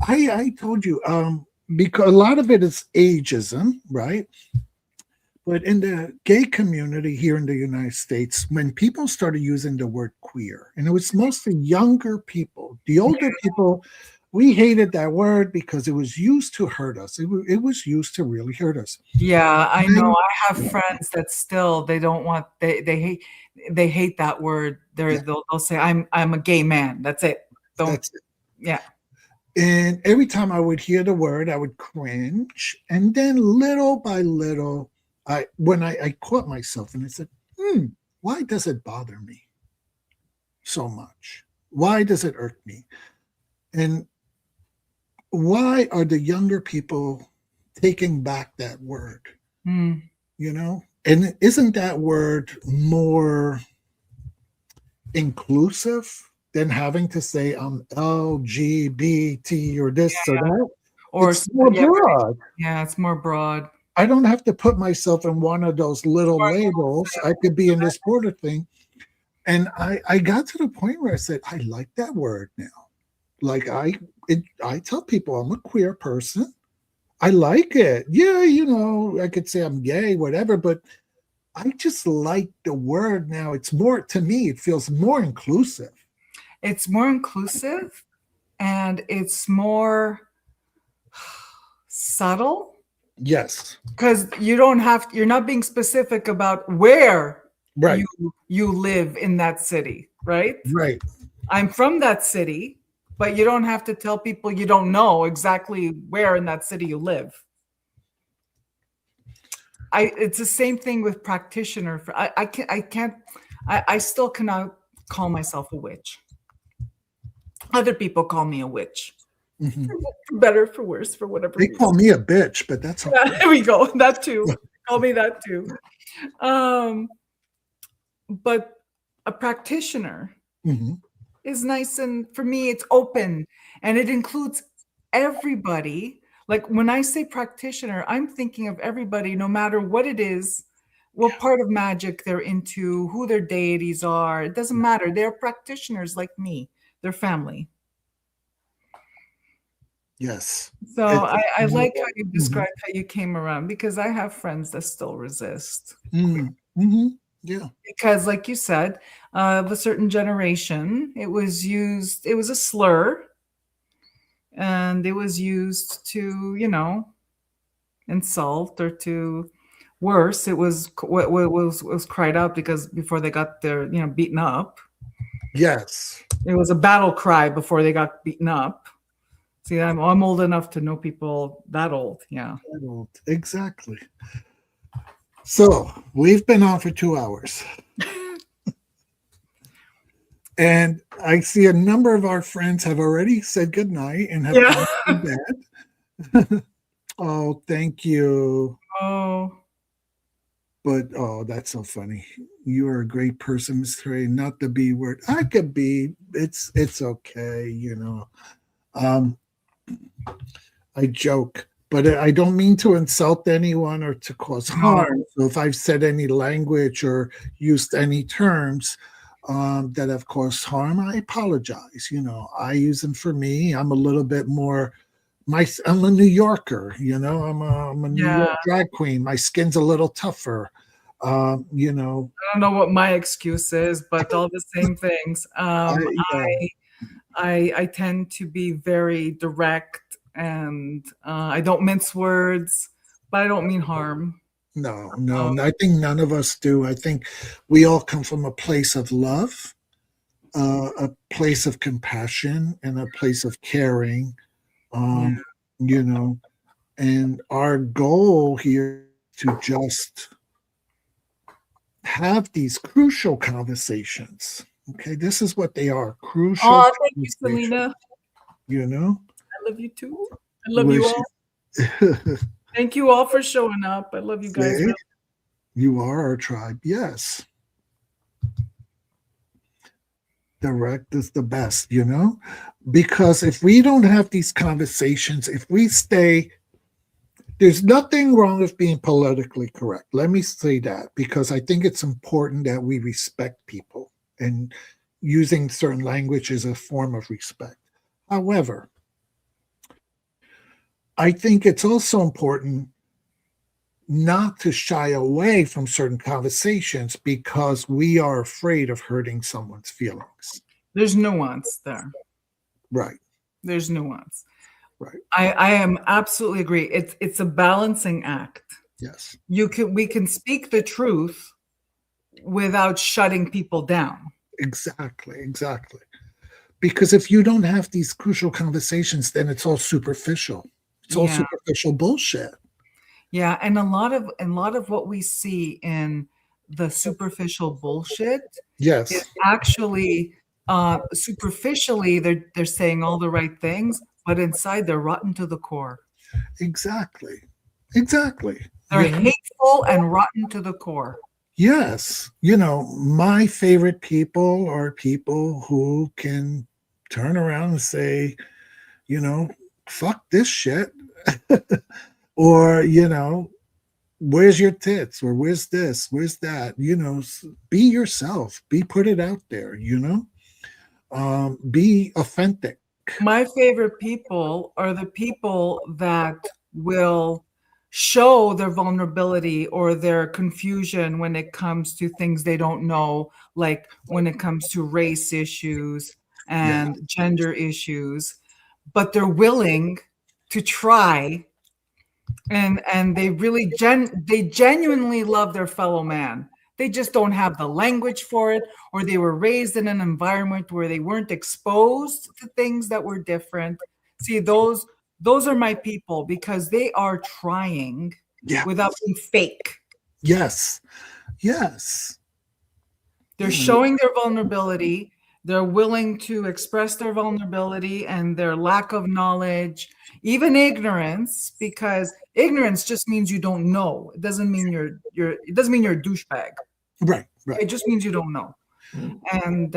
I told you, because a lot of it is ageism, right? But in the gay community here in the United States, when people started using the word queer, and it was mostly younger people, the older people, we hated that word because it was used to hurt us. It was used to really hurt us. Yeah, I know. And I have friends that still they don't want they hate that word. yeah, They'll say I'm a gay man. That's it. Don't. that's it. Yeah. And every time I would hear the word, I would cringe. And then little by little, I caught myself and I said, why does it bother me so much? Why does it irk me? And why are the younger people taking back that word? Mm. And isn't that word more inclusive than having to say I'm LGBT or this or that? Or It's more yeah, broad. yeah, it's more broad. I don't have to put myself in one of those little labels. I could be in this border thing. And I got to the point where I said, I like that word now. Like I tell people I'm a queer person. I like it. Yeah, I could say I'm gay, whatever, but I just like the word now. It's more, to me, it feels more inclusive. It's more inclusive and it's more subtle Yes. because you're not being specific about where Right. you you live in that city, right? Right. I'm from that city, but you don't have to tell people you don't know exactly where in that city you live. It's the same thing with practitioner. I still cannot call myself a witch. Other people call me a witch. Mhm. For better, for worse, for whatever They reason. call me a bitch, but that's Yeah, okay. there we go. That too. Call me that too. Um, but a practitioner Mhm. is nice, and for me it's open and it includes everybody. Like when I say practitioner, I'm thinking of everybody, no matter what it is, what part of magic they're into, who their deities are. It doesn't matter. They're practitioners like me. They're family. Yes. So It's I like how you Mhm. described how you came around, because I have friends that still resist. Mm. Mhm. Yeah. Because like you said, of a certain generation, it was used, it was a slur, and it was used to, insult, or to worse, it was was cried out because before they got their, beaten up. Yes. It was a battle cry before they got beaten up. See, I'm old enough to know people that old. Yeah. Exactly. So we've been on for 2 hours, and I see a number of our friends have already said goodnight and have Yeah. gone to bed. Oh, thank you. Oh, But oh, that's so funny. You are a great person, Mr. A. Not the B word. I could be. It's okay. Um, I joke, but I don't mean to insult anyone or to cause no. harm. So if I've said any language or used any terms that have caused harm, I apologize. I use them for me. I'm a little bit more. I'm a New Yorker. I'm a New Yeah. York drag queen. My skin's a little tougher. Um, you know, I don't know what my excuse is, but all the same things. yeah, I tend to be very direct, and I don't mince words, but I don't mean harm. no, no, Uh, I think none of us do. I think we all come from a place of love, a place of compassion, and a place of caring. yeah. Um, you know, and our goal here to just have these crucial conversations. Okay, this is what they are, crucial Oh, thank you, conversations. Selena. You know, I love you too. I love you which all. Thank you all for showing up. I love you guys. say you are our tribe. Yes, direct is the best, because if we don't have these conversations, if we stay, there's nothing wrong with being politically correct. Let me say that because I think it's important that we respect people, and using certain language is a form of respect. However, I think it's also important not to shy away from certain conversations because we are afraid of hurting someone's feelings. There's nuance there. Right, There's nuance. right. I am absolutely agree. It's a balancing act. Yes, We can speak the truth without shutting people down. exactly, exactly. Because if you don't have these crucial conversations, then it's all superficial. It's all Yeah. superficial bullshit. Yeah, and a lot of what we see in the superficial bullshit is Yes, actually superficially they're saying all the right things, but inside they're rotten to the core. exactly. Exactly. They're hateful and rotten to the core. Yes. My favorite people are people who can turn around and say, you know, fuck this shit. Or, where's your tits? Or where's this? Where's that? Be yourself. Put it out there. Be authentic. My favorite people are the people that will show their vulnerability or their confusion when it comes to things they don't know, like when it comes to race issues Yeah. and gender issues, but they're willing to try, and they really they genuinely love their fellow man. They just don't have the language for it, or they were raised in an environment where they weren't exposed to things that were different. See, those are my people, because they are trying Yeah. without being fake. Yes. Yes. They're showing their vulnerability. They're willing to express their vulnerability and their lack of knowledge, even ignorance, because ignorance just means you don't know. It doesn't mean it doesn't mean you're a douchebag. Right. It just means you don't know. And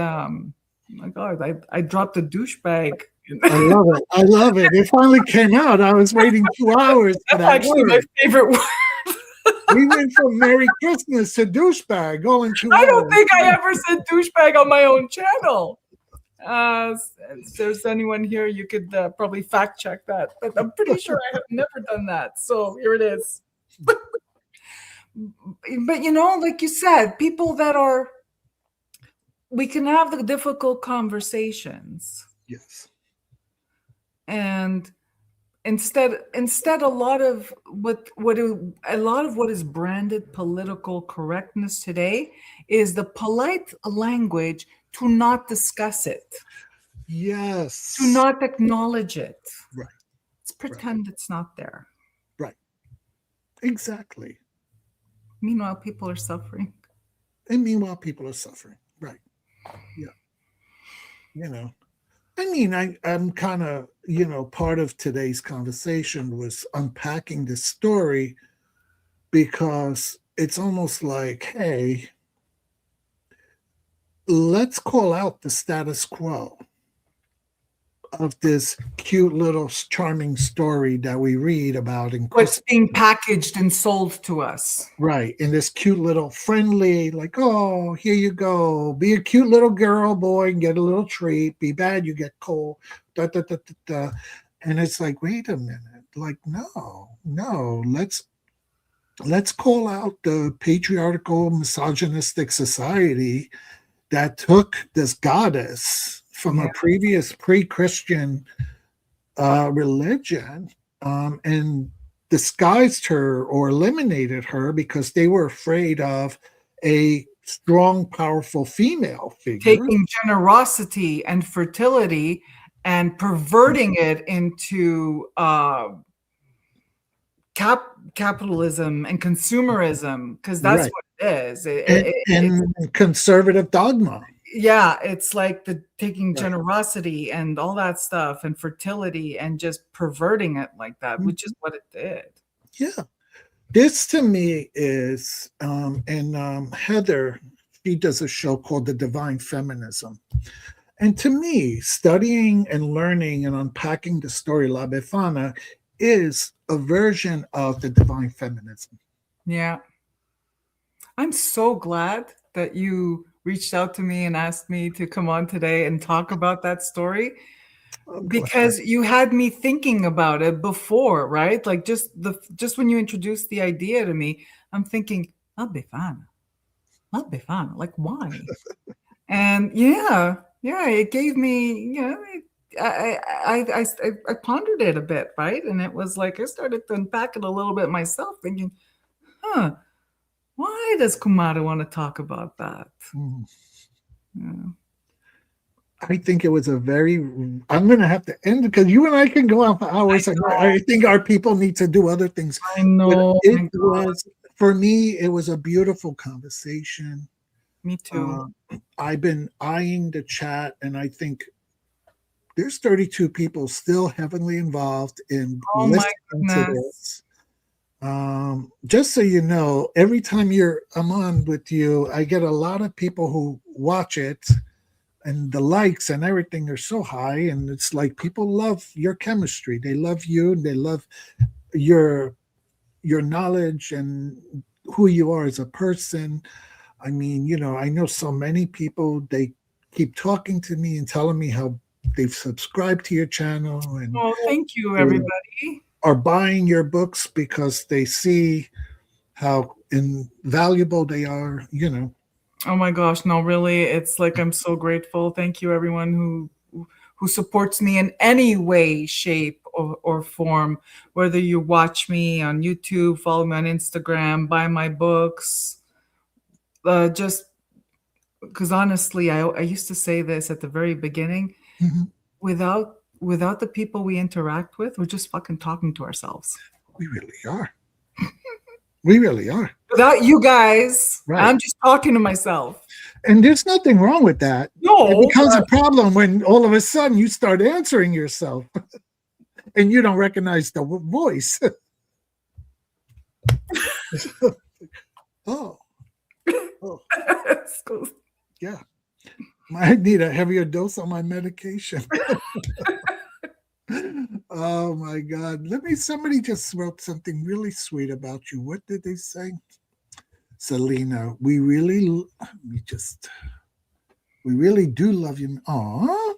my God, I dropped a douchebag. I love it. I love it. It finally came out. I was waiting 2 hours for That's that actually word. my favorite word. We went from Merry Christmas to douchebag all in 2 hours. I don't think I ever said douchebag on my own channel. If there's anyone here, you could probably fact check that. But I'm pretty sure I have never done that. So here it is. But like you said, people that are, we can have the difficult conversations. Yes. And instead a lot of what is branded political correctness today is the polite language to not discuss it. Yes. To not acknowledge it. Right. Let's pretend it's not there. Right. Exactly. Meanwhile, people are suffering. And meanwhile, people are suffering. Right. Yeah. I mean, I'm kind of, part of today's conversation was unpacking this story, because it's almost like, hey, let's call out the status quo of this cute little charming story that we read about in what's being packaged and sold to us. Right. In this cute little friendly, like, oh, here you go. Be a cute little girl, boy, and get a little treat. Be bad, you get cold. Da, da, da, da, da. And it's like, wait a minute. Like, no. Let's call out the patriarchal, misogynistic society that took this goddess from a previous pre-Christian religion and disguised her or eliminated her because they were afraid of a strong, powerful female figure. Taking generosity and fertility and perverting it into capitalism and consumerism, because that's what it is. And conservative dogma. Yeah, it's like taking generosity and all that stuff and fertility and just perverting it like that, which is what it did. Yeah. This to me is, and Heather, she does a show called The Divine Feminism. And to me, studying and learning and unpacking the story La Befana is a version of the divine feminism. Yeah. I'm so glad that you reached out to me and asked me to come on today and talk about that story, because you had me thinking about it before, right? Like just when you introduced the idea to me, I'm thinking, La Befana, like why? And it gave me, I pondered it a bit, right? And it was like I started to unpack it a little bit myself, thinking, why does Kumara want to talk about that? Yeah. I think it was I'm going to have to end it because you and I can go on for hours. I think our people need to do other things. I know. For me, it was a beautiful conversation. Me too. I've been eyeing the chat, and I think there's 32 people still heavily involved in listening to this. Just so you know, every time I'm on with you, I get a lot of people who watch it, and the likes and everything are so high, and it's like people love your chemistry. They love you, and they love your knowledge and who you are as a person. I mean, I know so many people, they keep talking to me and telling me how they've subscribed to your channel. And thank you, everybody. are buying your books because they see how invaluable they are, you know. Oh my gosh, no, really, it's like I'm so grateful. Thank you, everyone who supports me in any way, shape, or form. Whether you watch me on YouTube, follow me on Instagram, buy my books, just because honestly, I used to say this at the very beginning. Mhm. Without the people we interact with, we're just fucking talking to ourselves. We really are. We really are. Without you guys, Right. I'm just talking to myself. And there's nothing wrong with that. It No, becomes a problem when all of a sudden you start answering yourself and you don't recognize the voice. oh, oh, yeah. I need a heavier dose on my medication. Oh my God. Somebody just wrote something really sweet about you. What did they say? Selena, we really do love you. Aw.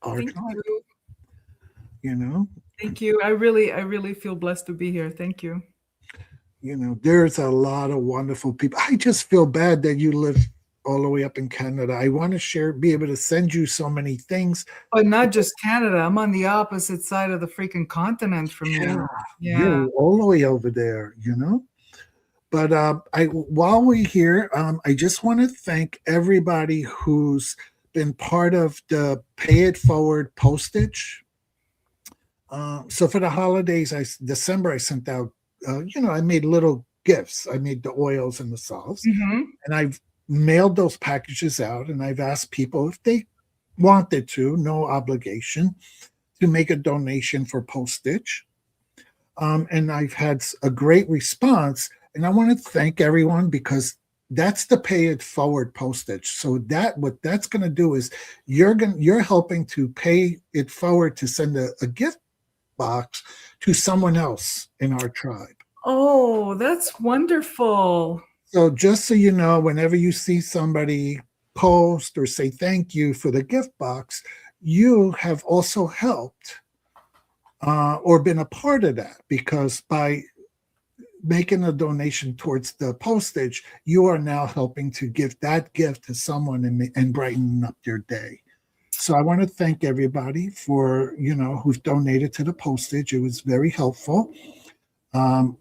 thank Archive, you. you know, Thank you. I really feel blessed to be here. Thank you. there's a lot of wonderful people. I just feel bad that you live all the way up in Canada. I want to be able to send you so many things. But not just Canada. I'm on the opposite side of the freaking continent from Yeah, you. Yeah. you're all the way over there, But I while we're here, I just want to thank everybody who's been part of the Pay It Forward postage. So for the holidays, December I sent out. I made little gifts. I made the oils and the salves, Hmm. and I've mailed those packages out. And I've asked people if they wanted to, no obligation, to make a donation for postage. And I've had a great response. And I want to thank everyone because that's the Pay It Forward postage. So what that's going to do is you're helping to pay it forward to send a gift box to someone else in our tribe. Oh, that's wonderful. So just so you know, whenever you see somebody post or say thank you for the gift box, you have also helped or been a part of that because by making a donation towards the postage, you are now helping to give that gift to someone and brighten up their day. So I want to thank everybody for who's donated to the postage. It was very helpful. Um,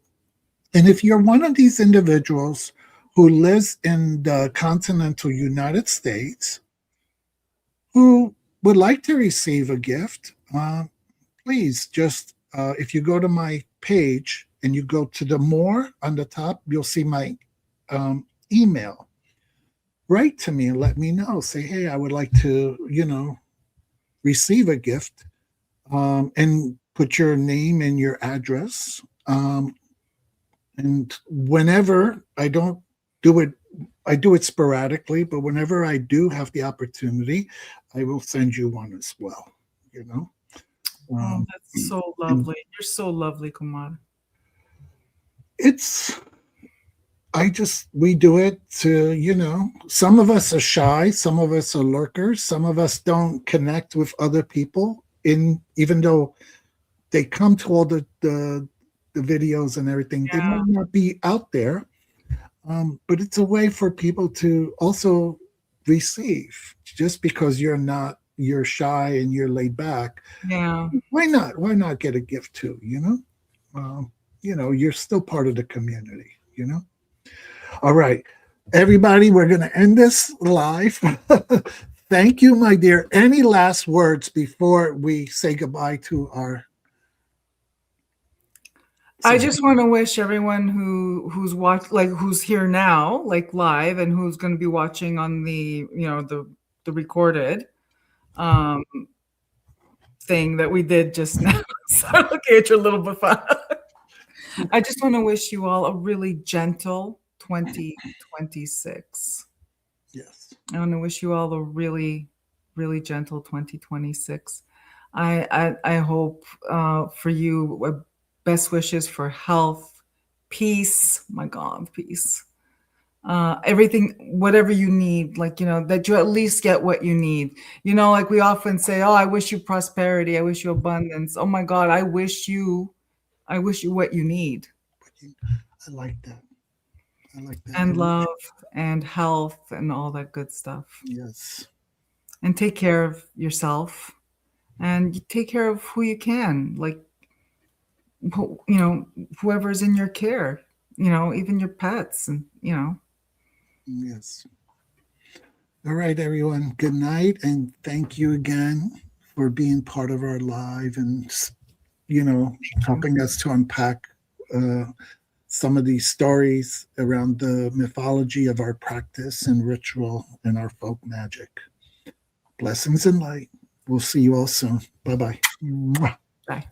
and if you're one of these individuals who lives in the continental United States who would like to receive a gift, please just if you go to my page and you go to the more on the top, you'll see my email. Write to me and let me know. Say, hey, I would like to, receive a gift, and put your name and your address. And whenever do it, I do it sporadically, but whenever I do have the opportunity, I will send you one as well. You know, Oh, um, that's so and lovely. You're so lovely, Kumar. it's we do it to, some of us are shy, some of us are lurkers, some of us don't connect with other people even though they come to all the videos and everything, they Yeah. might not be out there. But it's a way for people to also receive. Just because you're shy and you're laid back, Yeah. why not get a gift too, you're still part of the community. All right, everybody, we're going to end this live. Thank you, my dear. Any last words before we say goodbye to our? I just want to wish everyone who's here now, like live, and who's going to be watching on the recorded um thing that we did just now. So okay, at your little Befana. I just want to wish you all a really gentle 2026. Yes. I want to wish you all a really, really gentle 2026. I hope for you best wishes for health, peace. My God, peace. everything, whatever you need, like, that you at least get what you need. Like we often say, oh, I wish you prosperity, I wish you abundance. Oh my God, I wish you what you need. I like that. I like that. And love and health and all that good stuff. Yes. And take care of yourself, and you take care of who you can, like, whoever's in your care, even your pets, and Yes. All right, everyone. Good night, and thank you again for being part of our live and helping us to unpack some of these stories around the mythology of our practice and ritual and our folk magic. Blessings and light. We'll see you all soon. Bye-bye. Bye.